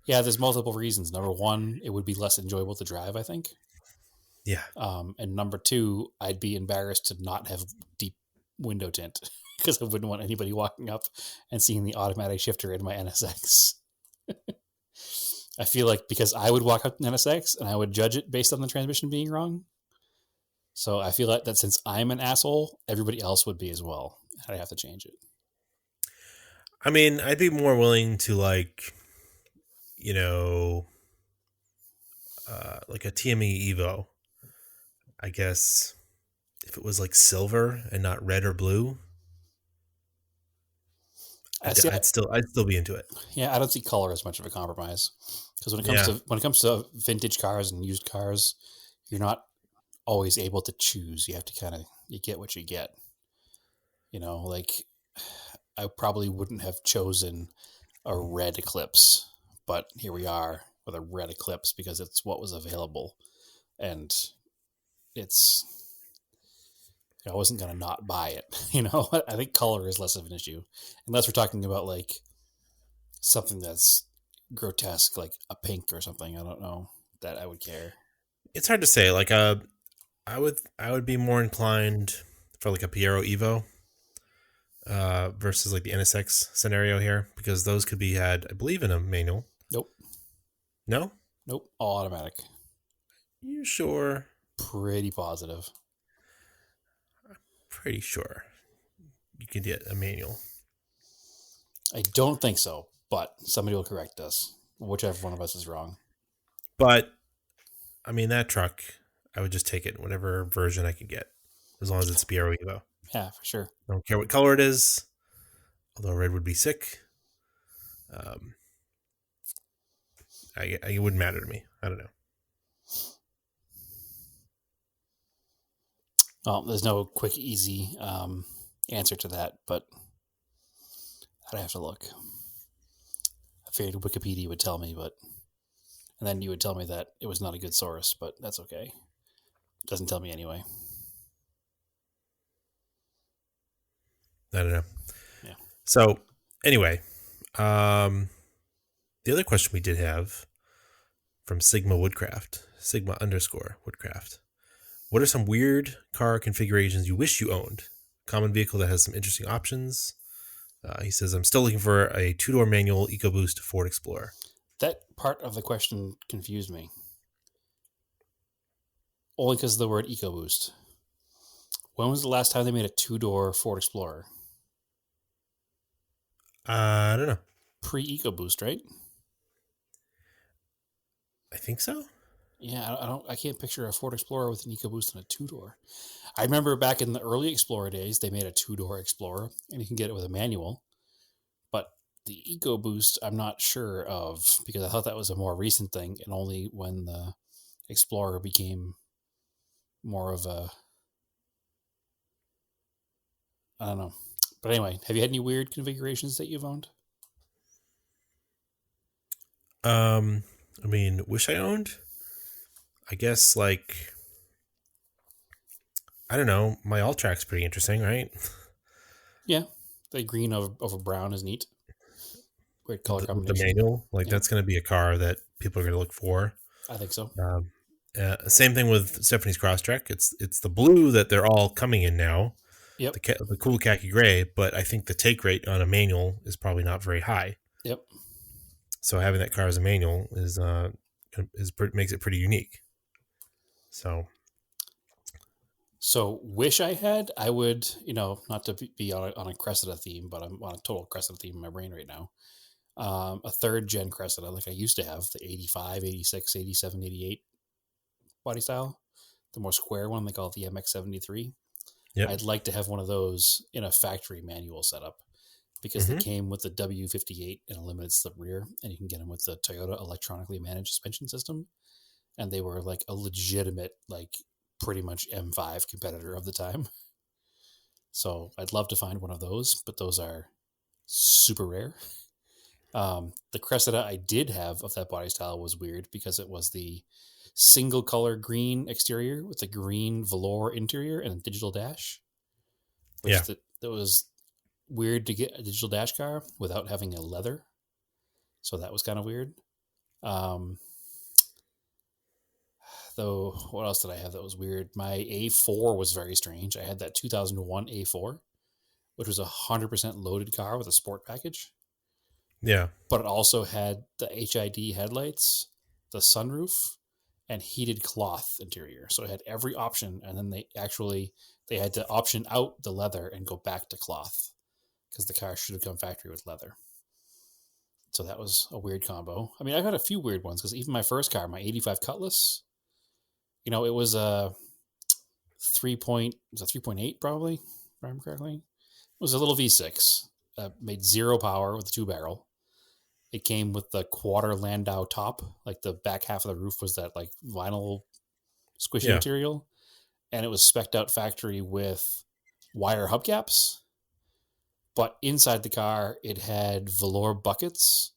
Yeah, there's multiple reasons. Number one, it would be less enjoyable to drive, I think. Yeah. And number two, I'd be embarrassed to not have deep window tint because I wouldn't want anybody walking up and seeing the automatic shifter in my NSX. I feel like because I would walk up an NSX and I would judge it based on the transmission being wrong. So I feel like that since I'm an asshole, everybody else would be as well. I'd have to change it. I mean, I'd be more willing to like a TME Evo. I guess if it was like silver and not red or blue, I'd still be into it. Yeah, I don't see color as much of a compromise because when it comes to vintage cars and used cars, you're not always able to choose. You have to you get what you get. Like I probably wouldn't have chosen a red Eclipse, but here we are with a red Eclipse because it's what was available, and I wasn't going to not buy it. I think color is less of an issue unless we're talking about like something that's grotesque, like a pink or something. I don't know that I would care. It's hard to say. Like a I would be more inclined for like a Piero Evo versus like the NSX scenario here, because those could be had, I believe, in a manual. Nope. No? Nope. All automatic. You sure? Pretty positive. Pretty sure you could get a manual. I don't think so, but somebody will correct us, whichever one of us is wrong. But I mean, that truck, I would just take it, whatever version I could get, as long as it's Piero Evo. Yeah, for sure. I don't care what color it is, although red would be sick. It wouldn't matter to me. I don't know. Well, there's no quick, easy answer to that, but I'd have to look. I figured Wikipedia would tell me, and then you would tell me that it was not a good source, but that's okay. It doesn't tell me anyway. I don't know. Yeah. So anyway, the other question we did have from Sigma Woodcraft, Sigma_Woodcraft. What are some weird car configurations you wish you owned? Common vehicle that has some interesting options. He says, I'm still looking for a 2-door manual EcoBoost Ford Explorer. That part of the question confused me. Only because of the word EcoBoost. When was the last time they made a 2-door Ford Explorer? I don't know. Pre-EcoBoost, right? I think so. Yeah, I can't picture a Ford Explorer with an EcoBoost and a 2-door. I remember back in the early Explorer days, they made a 2-door Explorer, and you can get it with a manual. But the EcoBoost, I'm not sure of, because I thought that was a more recent thing, and only when the Explorer became more of a, I don't know. But anyway, have you had any weird configurations that you've owned? I mean, wish I owned? I guess, like, I don't know. My All-Track's pretty interesting, right? Yeah. The green over brown is neat. Weird color combination. The manual, like, that's going to be a car that people are going to look for. I think so. Same thing with Stephanie's Crosstrek. It's the blue that they're all coming in now. Yep. The cool khaki gray, but I think the take rate on a manual is probably not very high. Yep. So having that car as a manual makes it pretty unique. So wish I had, I would, not to be on a Cressida theme, but I'm on a total Cressida theme in my brain right now. A 3rd gen Cressida, like I used to have, the 85, 86, 87, 88 body style, the more square one, they call it the MX-73. Yep. I'd like to have one of those in a factory manual setup, because they came with the W58 and a limited slip rear, and you can get them with the Toyota electronically managed suspension system. And they were like a legitimate, like pretty much M5 competitor of the time. So I'd love to find one of those, but those are super rare. The Cressida I did have of that body style was weird, because it was the single color green exterior with a green velour interior and a digital dash. Which that was weird to get a digital dash car without having a leather. So that was kind of weird. Though, what else did I have that was weird? My A4 was very strange. I had that 2001 A4, which was a 100% loaded car with a sport package. Yeah. But it also had the HID headlights, the sunroof, and heated cloth interior. So it had every option, and then they had to option out the leather and go back to cloth, because the car should have come factory with leather. So that was a weird combo. I mean, I've had a few weird ones, because even my first car, my 85 Cutlass, it was a 3.8 probably, if I remember correctly. It was a little V6, made 0 power with a 2-barrel. It came with the quarter Landau top, like the back half of the roof was that like vinyl squishy material, and it was spec'd out factory with wire hubcaps. But inside the car, it had velour buckets,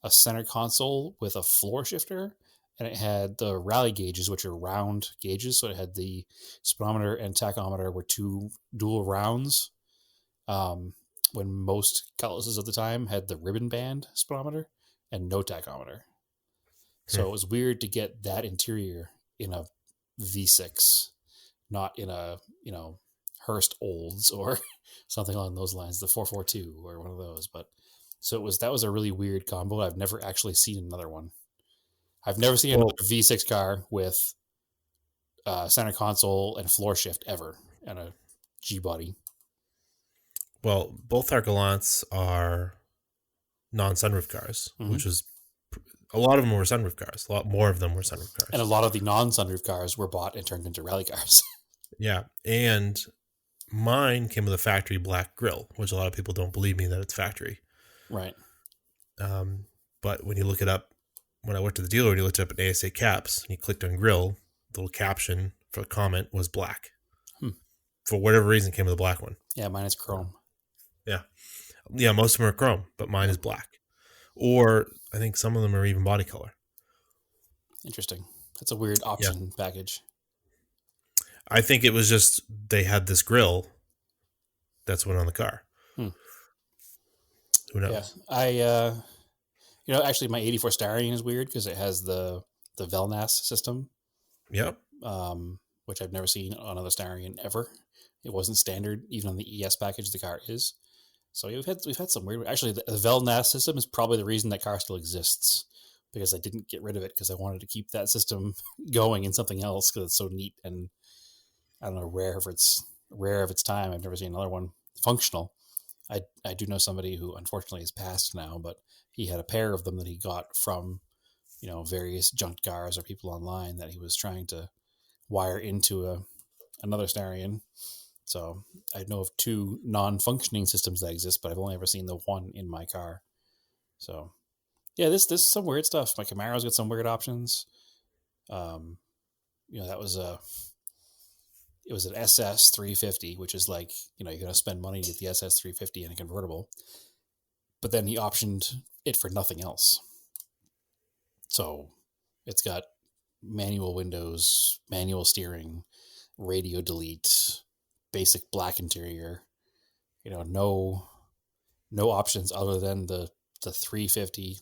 a center console with a floor shifter, and it had the rally gauges, which are round gauges. So it had the speedometer and tachometer were 2 dual rounds. When most Cutlasses at the time had the ribbon band speedometer and no tachometer. So it was weird to get that interior in a V6 not in a, Hearst Olds or something along those lines, the 442 or one of those. But so that was a really weird combo. I've never actually seen another one. I've never seen another V6 car with center console and floor shift ever, and a G body. Well, both our Gallants are non-sunroof cars, which was a lot of them were sunroof cars. A lot more of them were sunroof cars, and a lot of the non-sunroof cars were bought and turned into rally cars. Yeah, and mine came with a factory black grille, which a lot of people don't believe me that it's factory. Right. But when you look it up, when I went to the dealer and you looked up at ASA caps and you clicked on grill, the little caption for a comment was black. For whatever reason, it came with a black one. Yeah, mine is chrome. Yeah, most of them are chrome, but mine is black. Or I think some of them are even body color. Interesting. That's a weird option package. I think it was just they had this grill that's went on the car. Who knows? Yeah. Actually my 84 Starion is weird because it has the Velnas system. Yep. Which I've never seen on another Starion ever. It wasn't standard even on the ES package the car is. So we've had some weird. Actually, the Velnas system is probably the reason that car still exists, because I didn't get rid of it because I wanted to keep that system going in something else because it's so neat and I don't know, rare of its time. I've never seen another one functional. I do know somebody who unfortunately has passed now, but he had a pair of them that he got from various junked cars or people online that he was trying to wire into another Starion. So I know of 2 non-functioning systems that exist, but I've only ever seen the one in my car. So yeah, this is some weird stuff. My Camaro's got some weird options. That was it was an SS 350, which is like, you're going to spend money to get the SS 350 in a convertible, but then he optioned it for nothing else. So it's got manual windows, manual steering, radio delete, basic black interior, no options other than the 350,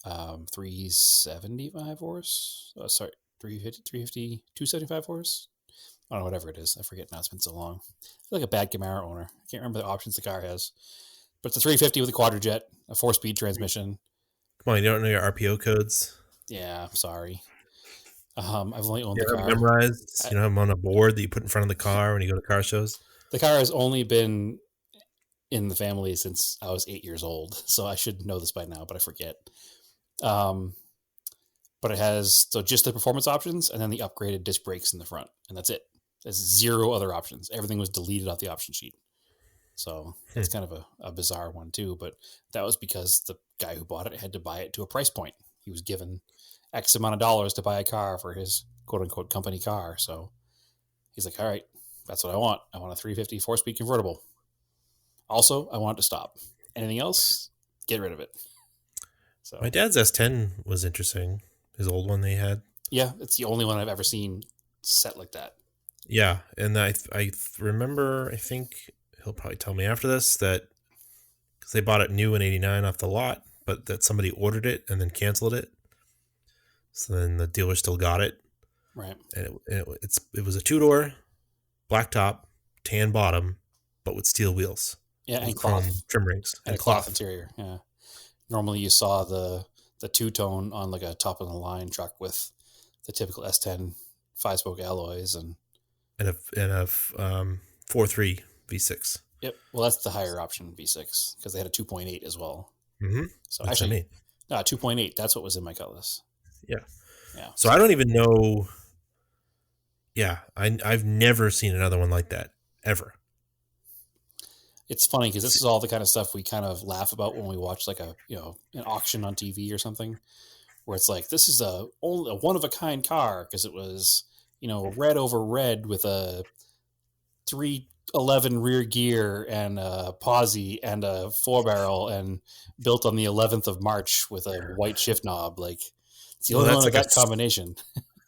375 horse. 350, 275 horse. I don't know, whatever it is. I forget now. It's been so long. I feel like a bad Camaro owner. I can't remember the options the car has, but it's a 350 with a quadrijet, a 4-speed transmission. Come on, you don't know your RPO codes? Yeah, I'm sorry. I've only owned the car. Memorized? You don't have them on a board that you put in front of the car when you go to car shows? The car has only been in the family since I was 8 years old, so I should know this by now, but I forget. But it has just the performance options and then the upgraded disc brakes in the front, and that's it. There's 0 other options. Everything was deleted off the option sheet. So that's kind of a bizarre one too, but that was because the guy who bought it had to buy it to a price point. He was given X amount of dollars to buy a car for his quote unquote company car. So he's like, all right, that's what I want. I want a 350 4-speed convertible. Also, I want it to stop. Anything else, get rid of it. So my dad's S10 was interesting. His old one they had. Yeah, it's the only one I've ever seen set like that. Yeah, and I remember, I think he'll probably tell me after this that because they bought it new in '89 off the lot, but that somebody ordered it and then canceled it. So then the dealer still got it. Right. And it was a 2-door, black top, tan bottom, but with steel wheels. Yeah, and chrome cloth. trim rings. And a cloth interior, yeah. Normally you saw the two-tone on like a top-of-the-line truck with the typical S10 5-spoke alloys and a 4.3 V6. Yep. Well, that's the higher option V6 because they had a 2.8 as well. Mm-hmm. So that's actually, no, 2.8. That's what was in my Cutlass. Yeah. Yeah. So I don't even know. Yeah, I've never seen another one like that ever. It's funny because this is all the kind of stuff we kind of laugh about when we watch like an auction on TV or something, where it's like, this is a one of a kind car because it was, red over red with a 311 rear gear and a posi and a 4-barrel and built on the 11th of March with a white shift knob. Like, it's the only one of that combination.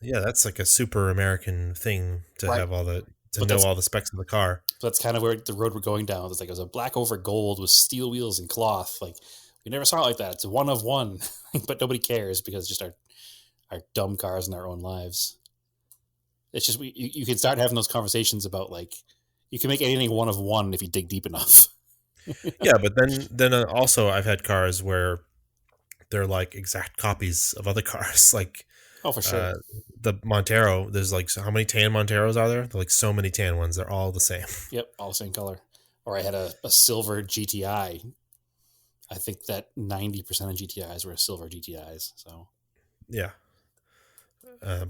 Yeah, that's like a super American thing to have all the know all the specs of the car. That's kind of where the road we're going down. It's like it was a black over gold with steel wheels and cloth. Like, we never saw it like that. It's a one of one, but nobody cares because it's just our dumb cars in our own lives. It's just you can start having those conversations about like you can make anything one of one if you dig deep enough. Yeah, but then also I've had cars where they're like exact copies of other cars. Like Oh, for sure. the Montero, there's like how many tan Monteros are there? Like so many tan ones. They're all the same. Yep, all the same color. Or I had a silver GTI. I think that 90% of GTIs were silver GTIs. So Yeah.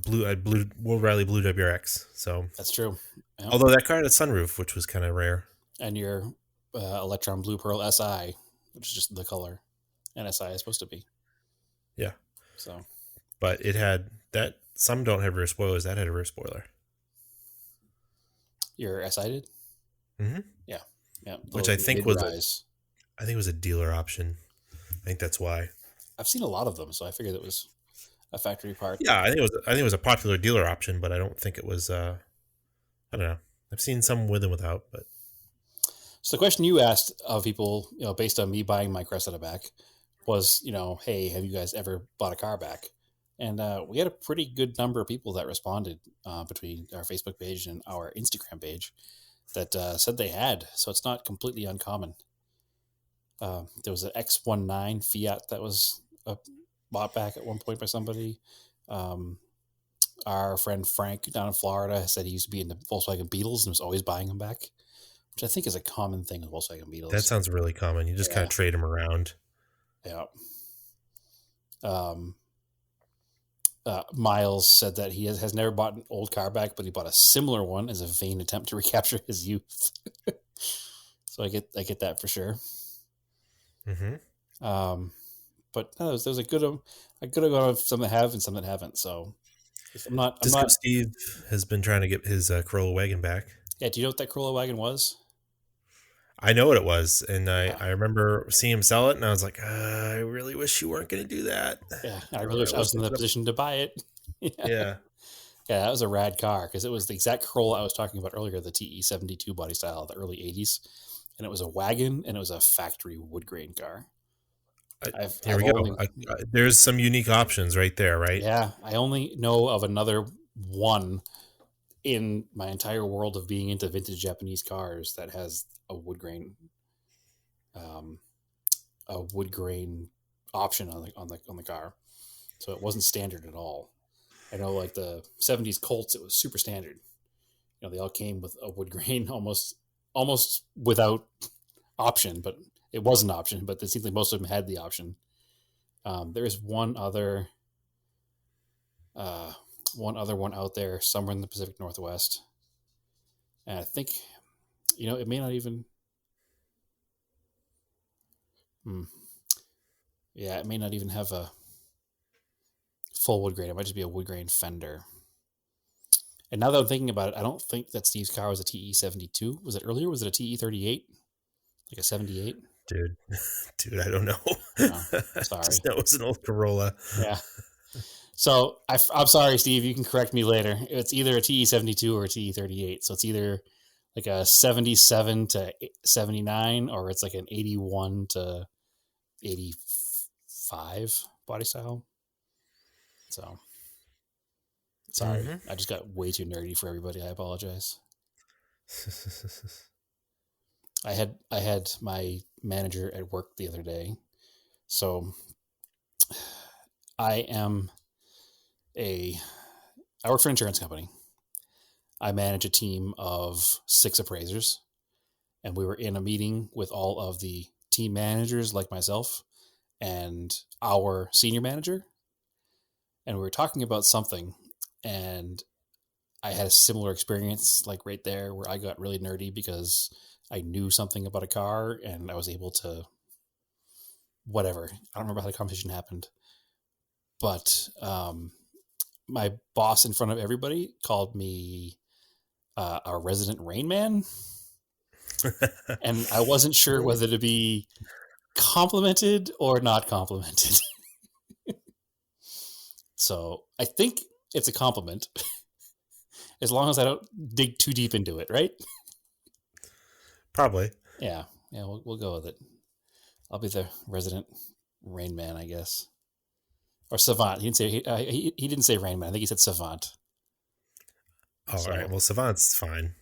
Blue World Rally Blue WRX. So that's true. Yep. Although that car had a sunroof, which was kind of rare. And your Electron Blue Pearl SI, which is just the color NSI is supposed to be. Yeah. So, but it had that. Some don't have rear spoilers. That had a rear spoiler. Your SI did. Mm-hmm. Yeah. Which I think was a dealer option. I think that's why. I've seen a lot of them, so I figured it was a factory part. Yeah, I think it was a popular dealer option, but I don't think it was. I don't know. I've seen some with and without, but. So the question you asked of people, based on me buying my Cressida back, was, hey, have you guys ever bought a car back? And we had a pretty good number of people that responded between our Facebook page and our Instagram page that said they had. So it's not completely uncommon. There was an X19 Fiat that was bought back at one point by somebody. Our friend Frank down in Florida said he used to be in the Volkswagen Beetles and was always buying them back, which I think is a common thing with Volkswagen Beetles. That sounds really common. You just kind of trade them around. Yeah. Miles said that he has never bought an old car back, but he bought a similar one as a vain attempt to recapture his youth. So I get that for sure. Mm-hmm. But no, there's a good amount of some that have and some that haven't. So Disco Steve has been trying to get his Corolla wagon back. Yeah, do you know what that Corolla wagon was? I know what it was, and I remember seeing him sell it, and I was like, I really wish you weren't going to do that. Yeah, I really wish I was in the position to buy it. Yeah, that was a rad car because it was the exact Corolla I was talking about earlier, the TE72 body style of the early 80s, and it was a wagon, and it was a factory wood grain car. Here we go. There's some unique options right there, right? Yeah, I only know of another one in my entire world of being into vintage Japanese cars that has a wood grain option on the car. So it wasn't standard at all. I know like the 70s Colts, it was super standard. They all came with a wood grain almost without option, but it was an option, but it seems like most of them had the option. There is one other one out there somewhere in the Pacific Northwest. And I think, it may not even... Yeah, it may not even have a full wood grain. It might just be a wood grain fender. And now that I'm thinking about it, I don't think that Steve's car was a TE72. Was it earlier? Was it a TE38? Like a 78? Dude, I don't know. No, sorry. Just know it was an old Corolla. Yeah. So I'm sorry, Steve. You can correct me later. It's either a TE72 or a TE38. So it's either like a 77 to 79, or it's like an 81 to 85 body style. So sorry, I just got way too nerdy for everybody. I apologize. I had my manager at work the other day. So I work for an insurance company. I manage a team of 6 appraisers, and we were in a meeting with all of the team managers like myself and our senior manager. And we were talking about something, and I had a similar experience like right there where I got really nerdy because I knew something about a car and I was able to whatever. I don't remember how the conversation happened, but my boss in front of everybody called me a resident Rain Man. And I wasn't sure whether to be complimented or not complimented. So I think it's a compliment as long as I don't dig too deep into it, right? Probably. Yeah, we'll go with it. I'll be the resident Rain Man, I guess. Or savant. He didn't say Rain Man. I think he said savant. Oh, all right. Well, Savant's fine.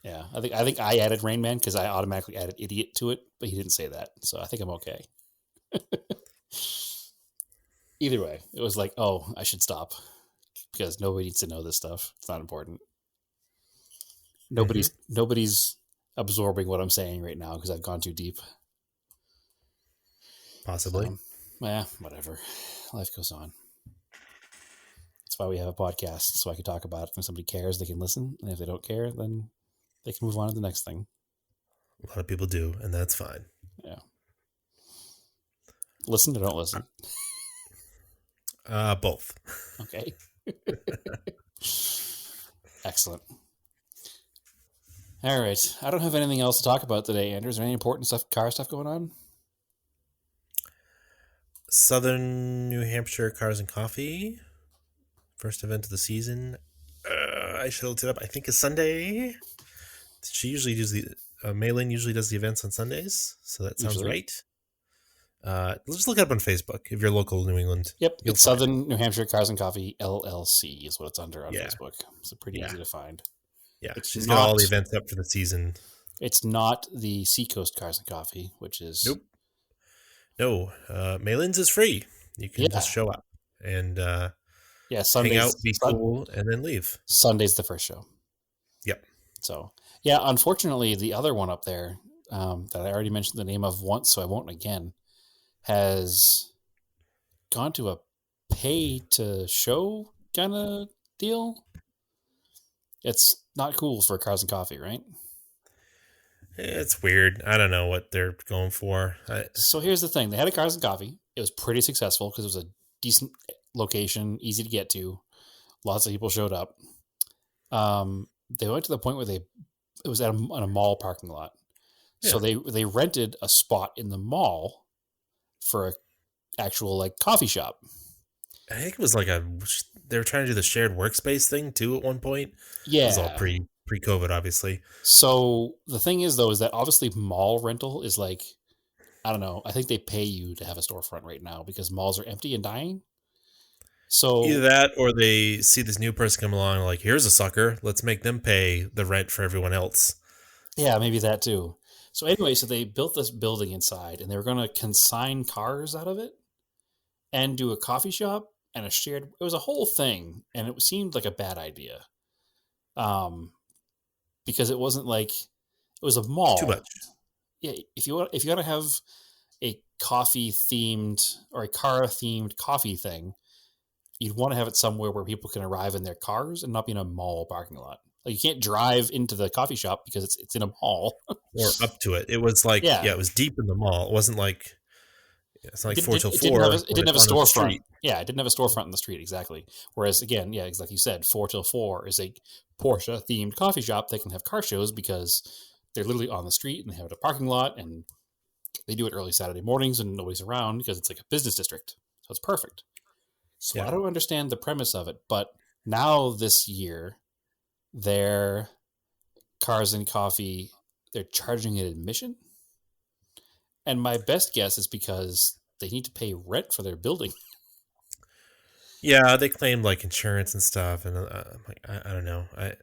Yeah, I think I added Rain Man because I automatically added Idiot to it, but he didn't say that, so I think I'm okay. Either way, it was like, oh, I should stop because nobody needs to know this stuff. It's not important. Nobody's absorbing what I'm saying right now because I've gone too deep. Possibly. So, yeah, whatever. Life goes on. That's why we have a podcast, so I can talk about it. If somebody cares, they can listen, and if they don't care, then they can move on to the next thing. A lot of people do, and that's fine. Yeah. Listen or don't listen? Both. Okay. Excellent. All right. I don't have anything else to talk about today, Andrew. Is there any important car stuff going on? Southern New Hampshire Cars and Coffee. First event of the season. I should look it up. I think it's Sunday. She usually does Maylin usually does the events on Sundays, so that sounds right. Just look it up on Facebook if you're local New England. Yep, it's Southern New Hampshire Cars and Coffee LLC is what it's under on Facebook. It's pretty easy to find. Yeah, she's got all the events up for the season. It's not the Seacoast Cars and Coffee, which is no. Maylin's is free. You can just show up and Sundays, hang out, be cool, and then leave. Sunday's the first show. Yep. So unfortunately, the other one up there that I already mentioned the name of once, so I won't again, has gone to a pay to show kind of deal. It's not cool for Cars and Coffee, right? It's weird. I don't know what they're going for. So here's the thing. They had a Cars and Coffee. It was pretty successful because it was a decent location, easy to get to. Lots of people showed up. They went to the point where it was at a mall parking lot. Yeah. So they rented a spot in the mall for an actual coffee shop. I think it was they were trying to do the shared workspace thing too at one point. Yeah. It was all pre-COVID, obviously. So the thing is though, is that obviously mall rental is I don't know. I think they pay you to have a storefront right now because malls are empty and dying. So either that or they see this new person come along here's a sucker. Let's make them pay the rent for everyone else. Yeah, maybe that too. So anyway, so they built this building inside and they were going to consign cars out of it and do a coffee shop and it was a whole thing. And it seemed like a bad idea. Because it wasn't it was a mall. Too much. Yeah. If you want to have a coffee themed or a car themed coffee thing, you'd want to have it somewhere where people can arrive in their cars and not be in a mall parking lot. You can't drive into the coffee shop because it's in a mall. Or up to it. It was it was deep in the mall. It wasn't it's 4 till 4. It didn't have a storefront. Yeah, it didn't have a storefront in the street, exactly. Whereas, again, it's like you said, 4 till 4 is a Porsche-themed coffee shop that can have car shows because they're literally on the street and they have a parking lot and they do it early Saturday mornings and nobody's around because it's like a business district. So it's perfect. So I don't understand the premise of it, but now this year, their Cars and Coffee, they're charging an admission. And my best guess is because they need to pay rent for their building. Yeah, they claimed insurance and stuff, and I don't know. They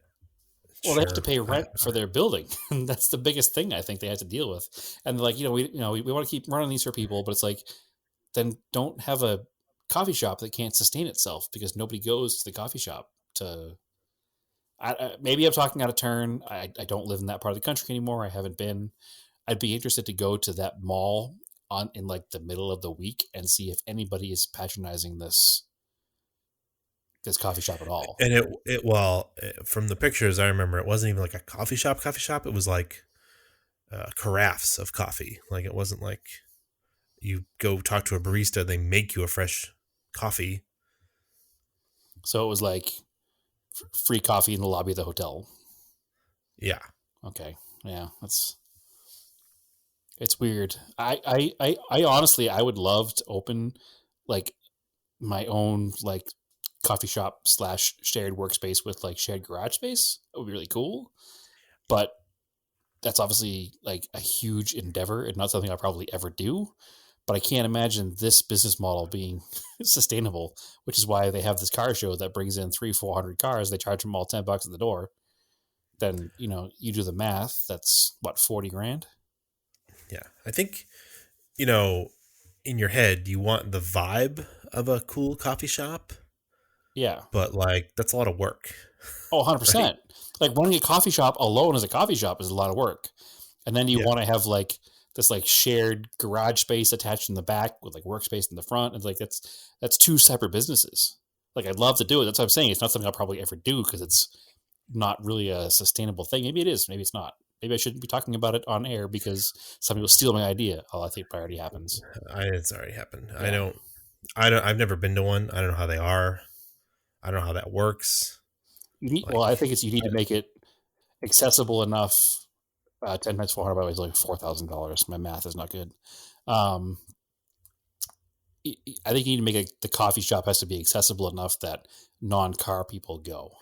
have to pay rent for their building, and that's the biggest thing I think they have to deal with. And they're we want to keep running these for people, but it's then don't have a coffee shop that can't sustain itself because nobody goes to the coffee shop to. Maybe I'm talking out of turn. I don't live in that part of the country anymore. I haven't been. I'd be interested to go to that mall in the middle of the week and see if anybody is patronizing this coffee shop at all. And from the pictures I remember, it wasn't even a coffee shop. It was carafes of coffee. It wasn't you go talk to a barista, they make you a fresh coffee. So it was free coffee in the lobby of the hotel. Yeah. Okay. Yeah, it's weird. I honestly, I would love to open my own coffee shop / shared workspace with shared garage space. That would be really cool. But that's obviously a huge endeavor and not something I'll probably ever do. But I can't imagine this business model being sustainable, which is why they have this car show that brings in 300-400 cars. They charge them all $10 at the door. Then, you do the math. That's what, 40 grand? Yeah. I think, in your head, you want the vibe of a cool coffee shop, Yeah. but like that's a lot of work. Oh, 100%. Right? Like running a coffee shop alone as a coffee shop is a lot of work. And then you want to have like this like shared garage space attached in the back with like workspace in the front. And like that's two separate businesses. Like I'd love to do it. That's what I'm saying. It's not something I'll probably ever do because it's not really a sustainable thing. Maybe it is. Maybe it's not. Maybe I shouldn't be talking about it on air because somebody will steal my idea. Oh, I think it already happens. It's already happened. Yeah. I've never been to one. I don't know how they are. I don't know how that works. I think you need to make it accessible enough. 10 times 400 by the way is like $4,000. My math is not good. I think you need to make the coffee shop has to be accessible enough that non-car people go.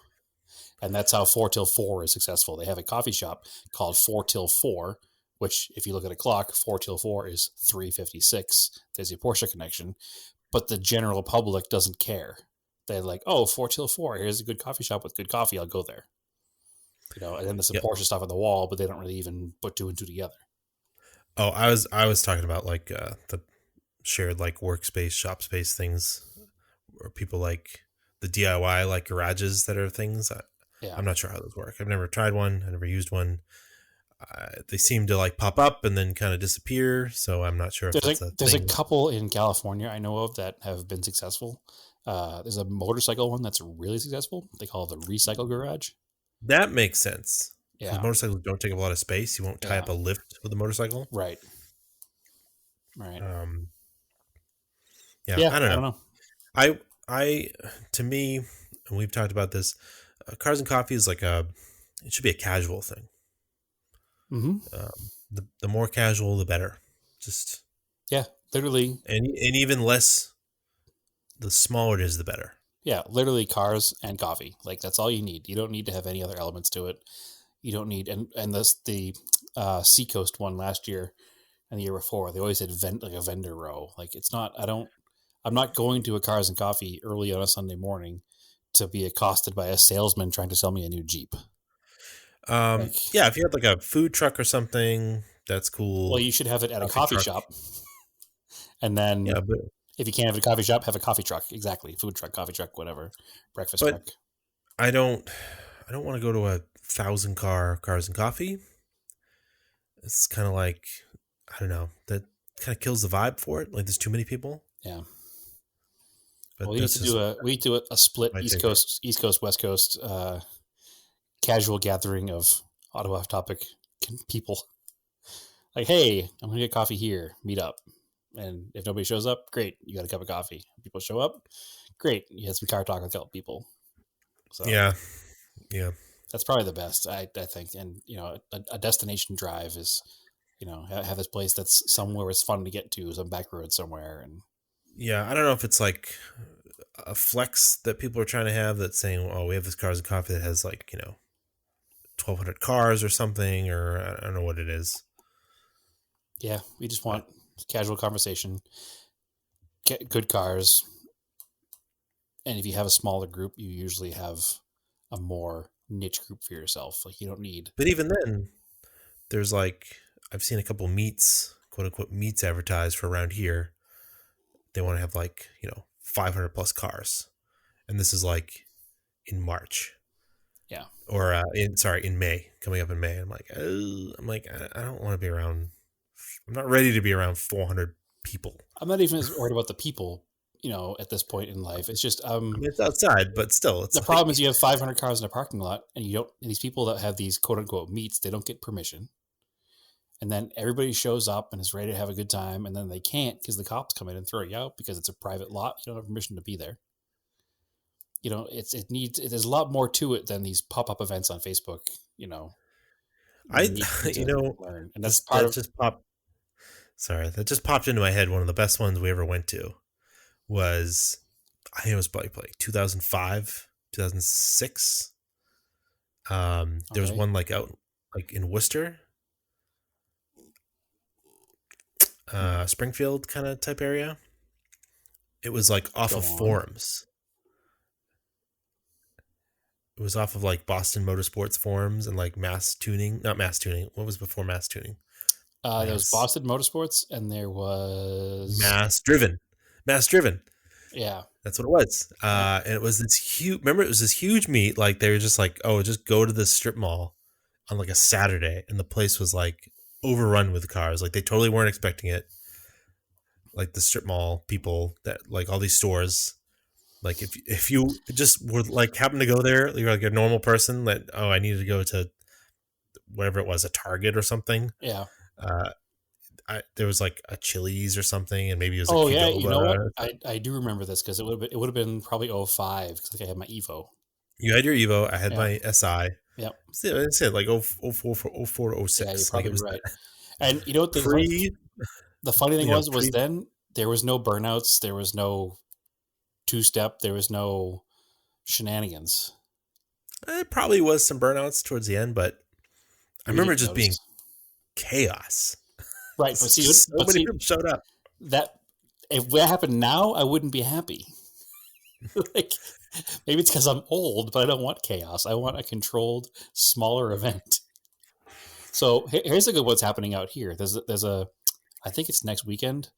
And that's how 4 Till 4 is successful. They have a coffee shop called 4 Till 4, which if you look at a clock, 4 Till 4 is 3:56. There's a Porsche connection, but the general public doesn't care. They're like, oh, 4 Till 4, here's a good coffee shop with good coffee, I'll go there. And then there's some Porsche stuff on the wall, but they don't really even put two and two together. Oh, I was talking about like the shared like workspace, shop space things, or people like the DIY like garages that are things. I'm not sure how those work. I've never tried one. I never used one. They seem to like pop up and then kind of disappear. So I'm not sure if there's a couple in California I know of that have been successful. There's a motorcycle one that's really successful. They call it the Recycle Garage. That makes sense. Yeah. Motorcycles don't take up a lot of space. You won't tie up a lift with a motorcycle. Right. I don't know. I to me, and we've talked about this, cars and coffee is like it should be a casual thing. Mm-hmm. The more casual, the better. Just literally, and even less. The smaller it is, the better. Yeah, literally cars and coffee. Like that's all you need. You don't need to have any other elements to it. You don't need the Seacoast one last year and the year before. They always had a vendor row. Like it's not. I'm not going to a Cars and Coffee early on a Sunday morning to be accosted by a salesman trying to sell me a new Jeep. If you had like a food truck or something, that's cool. Well, you should have it at a coffee shop, and then if you can't have a coffee shop, have a coffee truck. Exactly, food truck, coffee truck, whatever, breakfast truck. I don't want to go to 1,000 Cars and Coffee. It's kind of like, I don't know, that kind of kills the vibe for it. Like there's too many people. Yeah. But we need to do a split East Coast, West Coast, casual gathering of Ottawa topic people. Like, hey, I'm gonna get coffee here. Meet up, and if nobody shows up, great, you got a cup of coffee. If people show up, great, you had some car talk with a couple people. So yeah, that's probably the best, I think. And a destination drive is, have this place that's somewhere it's fun to get to, some back road somewhere, and. Yeah, I don't know if it's like a flex that people are trying to have that's saying, oh, we have this Cars and Coffee that has like, 1,200 cars or something, or I don't know what it is. Yeah, we just want casual conversation, get good cars. And if you have a smaller group, you usually have a more niche group for yourself. Like you don't need. But even then, there's like, I've seen a couple meets, quote unquote, meets advertised for around here. They want to have like, 500 plus cars. And this is like in March. Yeah. Or in May, coming up in May. I'm like, I don't want to be around. I'm not ready to be around 400 people. I'm not even as worried about the people, at this point in life. It's just, it's outside, but still. The problem is you have 500 cars in a parking lot and these people that have these quote unquote meets, they don't get permission. And then everybody shows up and is ready to have a good time. And then they can't because the cops come in and throw you out because it's a private lot. You don't have permission to be there. There's a lot more to it than these pop-up events on Facebook, learn. And that's that just popped into my head. One of the best ones we ever went to was, I think it was probably 2005, 2006. There was one like out like in Worcester. Springfield kind of type area. It was like off Go of on. forums. It was off of like Boston Motorsports forums and like mass tuning. Not mass tuning. What was before mass tuning? There was Boston Motorsports, and there was Mass driven. Mass driven. Yeah, that's what it was. And it was this huge. Remember, it was this huge meet. Like they were just like, oh, just go to this strip mall on like a Saturday, and the place was like overrun with cars. Like they totally weren't expecting it. Like the strip mall people that like all these stores. Like if you just were like happen to go there, you're like a normal person that I needed to go to whatever it was, a Target or something. Yeah. There was like a Chili's or something, and maybe it was Oh a yeah, Qdoba. you know what? I do remember this because it would have been probably 05 because I had my Evo. You had your Evo. I had my SI. Yep. I said like 04 to 06. Yeah, you're probably like right. And you know what the funny thing was then there was no burnouts, there was no two-step, there was no shenanigans. It probably was some burnouts towards the end, but I remember just being chaos. Right, but see, so many people showed up. That if that happened now, I wouldn't be happy. Like maybe it's because I'm old, but I don't want chaos. I want a controlled, smaller event. So here's a good what's happening out here. There's a I think it's next weekend.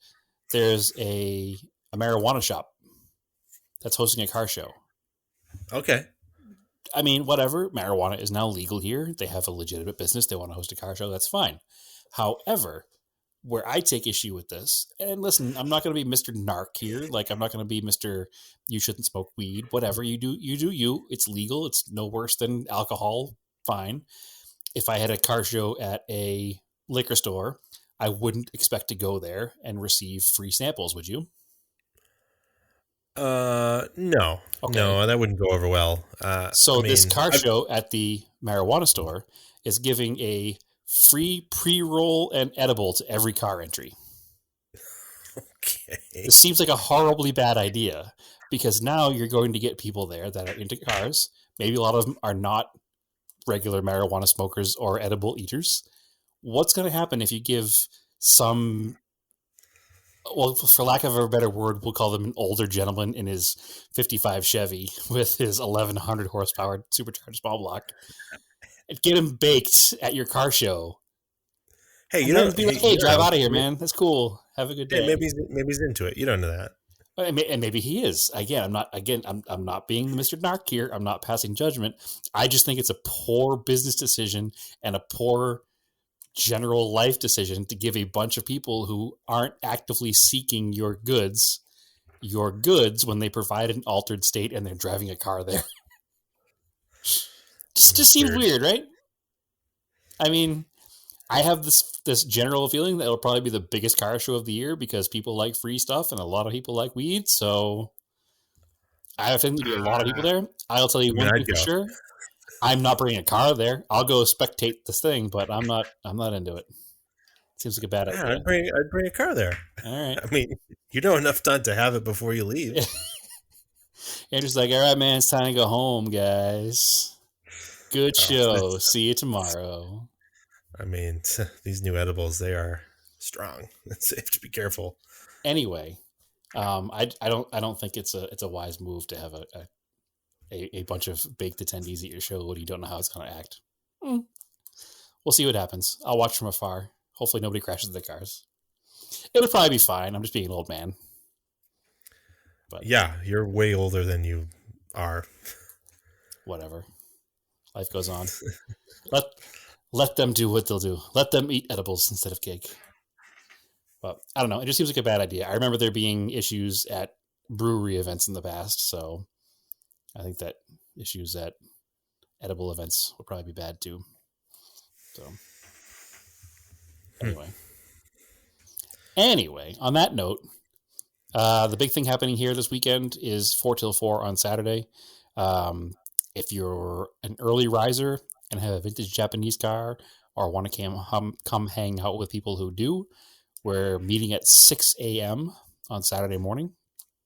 There's a marijuana shop that's hosting a car show. Okay. I mean, whatever. Marijuana is now legal here. They have a legitimate business. They want to host a car show. That's fine. However, where I take issue with this, and listen, I'm not going to be Mr. Narc here. Like, I'm not going to be Mr. You shouldn't smoke weed. Whatever you do, you. It's legal. It's no worse than alcohol. Fine. If I had a car show at a liquor store, I wouldn't expect to go there and receive free samples, would you? No. Okay. No, that wouldn't go over well. This car show at the marijuana store is giving a free pre-roll and edible to every car entry. Okay. It seems like a horribly bad idea because now you're going to get people there that are into cars. Maybe a lot of them are not regular marijuana smokers or edible eaters. What's going to happen if you give some, well, for lack of a better word, we'll call them an older gentleman in his 55 Chevy with his 1100 horsepower supercharged small block, and get him baked at your car show. Hey, drive out of here, man. That's cool. Have a good day. Yeah, maybe he's into it. You don't know that. And maybe he is. I'm not being Mr. Narc here. I'm not passing judgment. I just think it's a poor business decision and a poor general life decision to give a bunch of people who aren't actively seeking your goods when they provide an altered state and they're driving a car there. just seems weird, right? I mean, I have this general feeling that it'll probably be the biggest car show of the year because people like free stuff and a lot of people like weed. So I have to be a lot of people there. I'll tell you one thing for sure. I'm not bringing a car there. I'll go spectate this thing, but I'm not into it. Seems like a bad idea. I'd bring a car there. All right. I mean, you know enough time to have it before you leave. Andrew's like, all right, man, it's time to go home, guys. Good show. See you tomorrow. I mean, these new edibles, they are strong. So you have to be careful. Anyway, I don't think it's a wise move to have a bunch of baked attendees at your show when you don't know how it's going to act. We'll see what happens. I'll watch from afar. Hopefully nobody crashes their cars. It'll probably be fine. I'm just being an old man. But yeah, you're way older than you are. Whatever. Life goes on. Let them do what they'll do. Let them eat edibles instead of cake. But I don't know. It just seems like a bad idea. I remember there being issues at brewery events in the past, so I think that issues at edible events would probably be bad too. So anyway, on that note, the big thing happening here this weekend is 4 till 4 on Saturday. If you're an early riser and have a vintage Japanese car or want to come hang out with people who do, we're meeting at 6 a.m. on Saturday morning.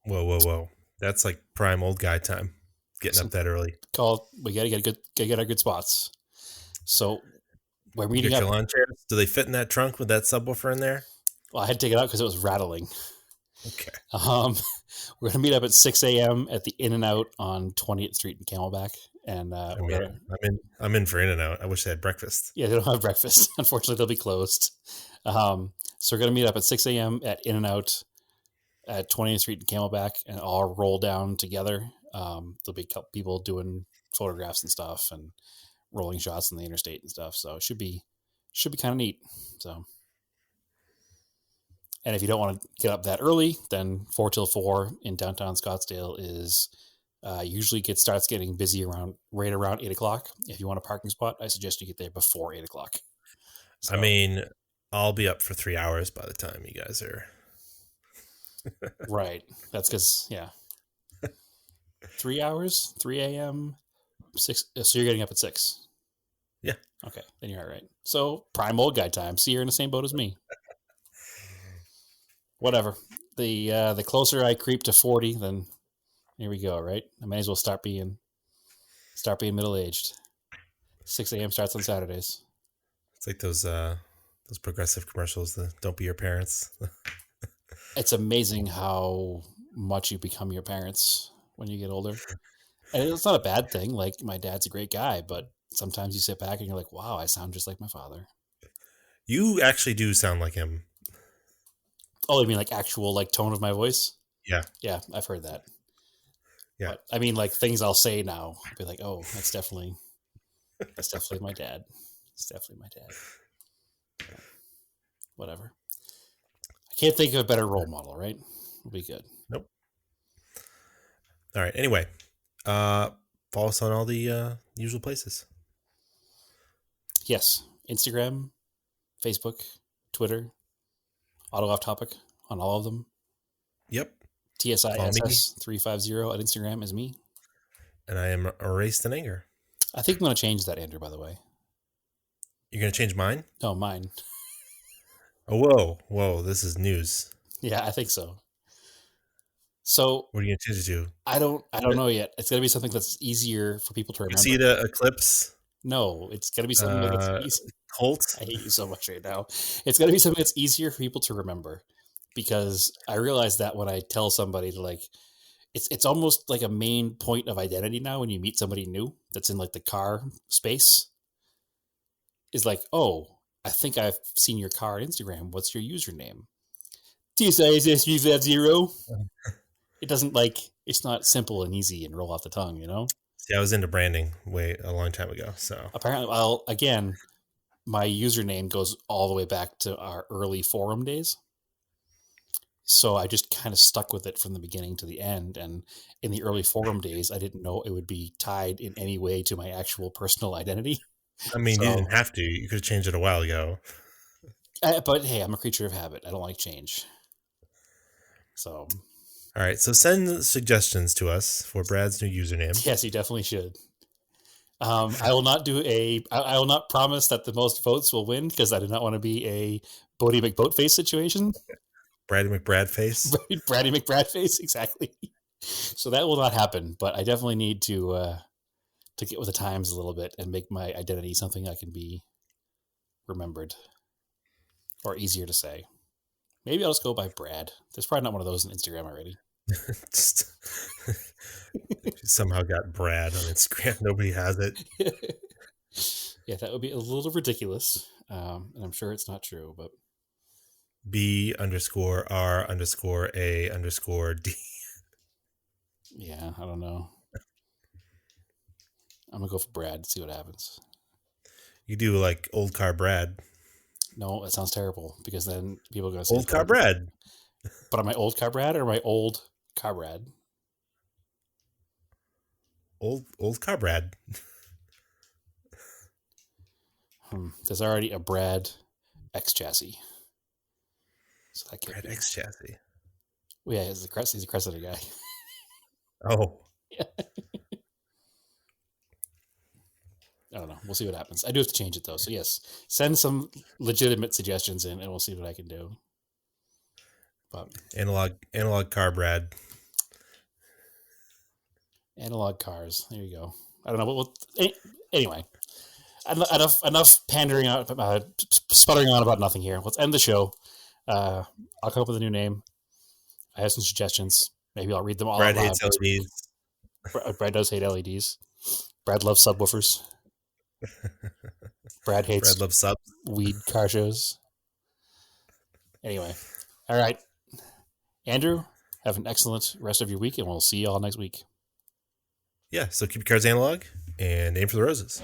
Whoa. That's like prime old guy time. Getting up that early. We gotta get our good spots. So we're meeting up. Lawn chairs? Do they fit in that trunk with that subwoofer in there? Well, I had to take it out because it was rattling. Okay. We're gonna meet up at 6 a.m. at the In-N-Out on 20th Street in Camelback, and I'm in for In-N-Out. I wish they had breakfast. Yeah, they don't have breakfast. Unfortunately, they'll be closed. So we're gonna meet up at 6 a.m. at In-N-Out at 20th Street in Camelback, and all roll down together. There'll be a couple people doing photographs and stuff, and rolling shots on the interstate and stuff. So it should be kind of neat. So. And if you don't want to get up that early, then 4 till 4 in downtown Scottsdale is usually starts getting busy right around 8 o'clock. If you want a parking spot, I suggest you get there before 8 o'clock. So, I mean, I'll be up for 3 hours by the time you guys are. Right. That's because, 3 hours, 3 a.m., 6. So you're getting up at 6. Yeah. Okay. Then you're all right. So prime old guy time. See, you're in the same boat as me. Whatever. The closer I creep to 40, then here we go, right? I may as well start being middle-aged. 6 a.m. starts on Saturdays. It's like those progressive commercials, the Don't Be Your Parents. It's amazing how much you become your parents when you get older. And it's not a bad thing. Like, my dad's a great guy, but sometimes you sit back and you're like, wow, I sound just like my father. You actually do sound like him. Oh, you mean like actual like tone of my voice? Yeah. Yeah, I've heard that. Yeah. But, I mean, like things I'll say now, I'll be like, oh, that's definitely my dad. It's definitely my dad. But whatever. I can't think of a better role model, right? We'll be good. Nope. All right. Anyway, follow us on all the usual places. Yes. Instagram, Facebook, Twitter. Auto Off Topic on all of them. Yep. TSISS350 at Instagram is me. And I am Erased in Anger. I think I'm going to change that, Andrew, by the way. You're going to change mine? No, mine. Oh, whoa. This is news. Yeah, I think so. So what are you going to change it to? I don't know yet. It's going to be something that's easier for people to remember. Cressida Eclipse? No, it's going to be something that's easy. Colt? I hate you so much right now. It's going to be something that's easier for people to remember, because I realize that when I tell somebody to like, it's almost like a main point of identity now when you meet somebody new that's in like the car space. Is like, oh, I think I've seen your car on Instagram. What's your username? TSISS350. It doesn't it's not simple and easy and roll off the tongue, you know? See, I was into branding a long time ago. So apparently, again, my username goes all the way back to our early forum days. So I just kind of stuck with it from the beginning to the end. And in the early forum days, I didn't know it would be tied in any way to my actual personal identity. I mean, you didn't have to. You could have changed it a while ago. But hey, I'm a creature of habit. I don't like change. So... All right, so send suggestions to us for Brad's new username. Yes, you definitely should. I will not promise that the most votes will win, because I do not want to be a Bodie McBoatface situation. Brady McBradface. Brady McBradface, exactly. So that will not happen, but I definitely need to get with the times a little bit and make my identity something I can be remembered or easier to say. Maybe I'll just go by Brad. There's probably not one of those on Instagram already. Somehow got Brad on Instagram. Nobody has it. Yeah, that would be a little ridiculous. And I'm sure it's not true, but B_R_A_D. Yeah, I don't know. I'm going to go for Brad, see what happens. You do like old car Brad. No, that sounds terrible, because then people are going to say old car Brad. But am I old car Brad or am I old car Brad? Old car Brad. There's already a Brad X chassis. So that Brad X chassis. Well, yeah, he's a Cressida guy. Oh. Yeah. I don't know. We'll see what happens. I do have to change it though. So yes, send some legitimate suggestions in, and we'll see what I can do. But analog car Brad. Analog cars. There you go. I don't know. Anyway, enough pandering out, sputtering on about nothing here. Let's end the show. I'll come up with a new name. I have some suggestions. Maybe I'll read them all Brad out loud. hates LEDs. Brad does hate LEDs. Brad loves subwoofers. Brad hates loves subs. weed car shows. Anyway, all right. Andrew, have an excellent rest of your week, and we'll see you all next week. Yeah, so keep your cars analog and aim for the roses.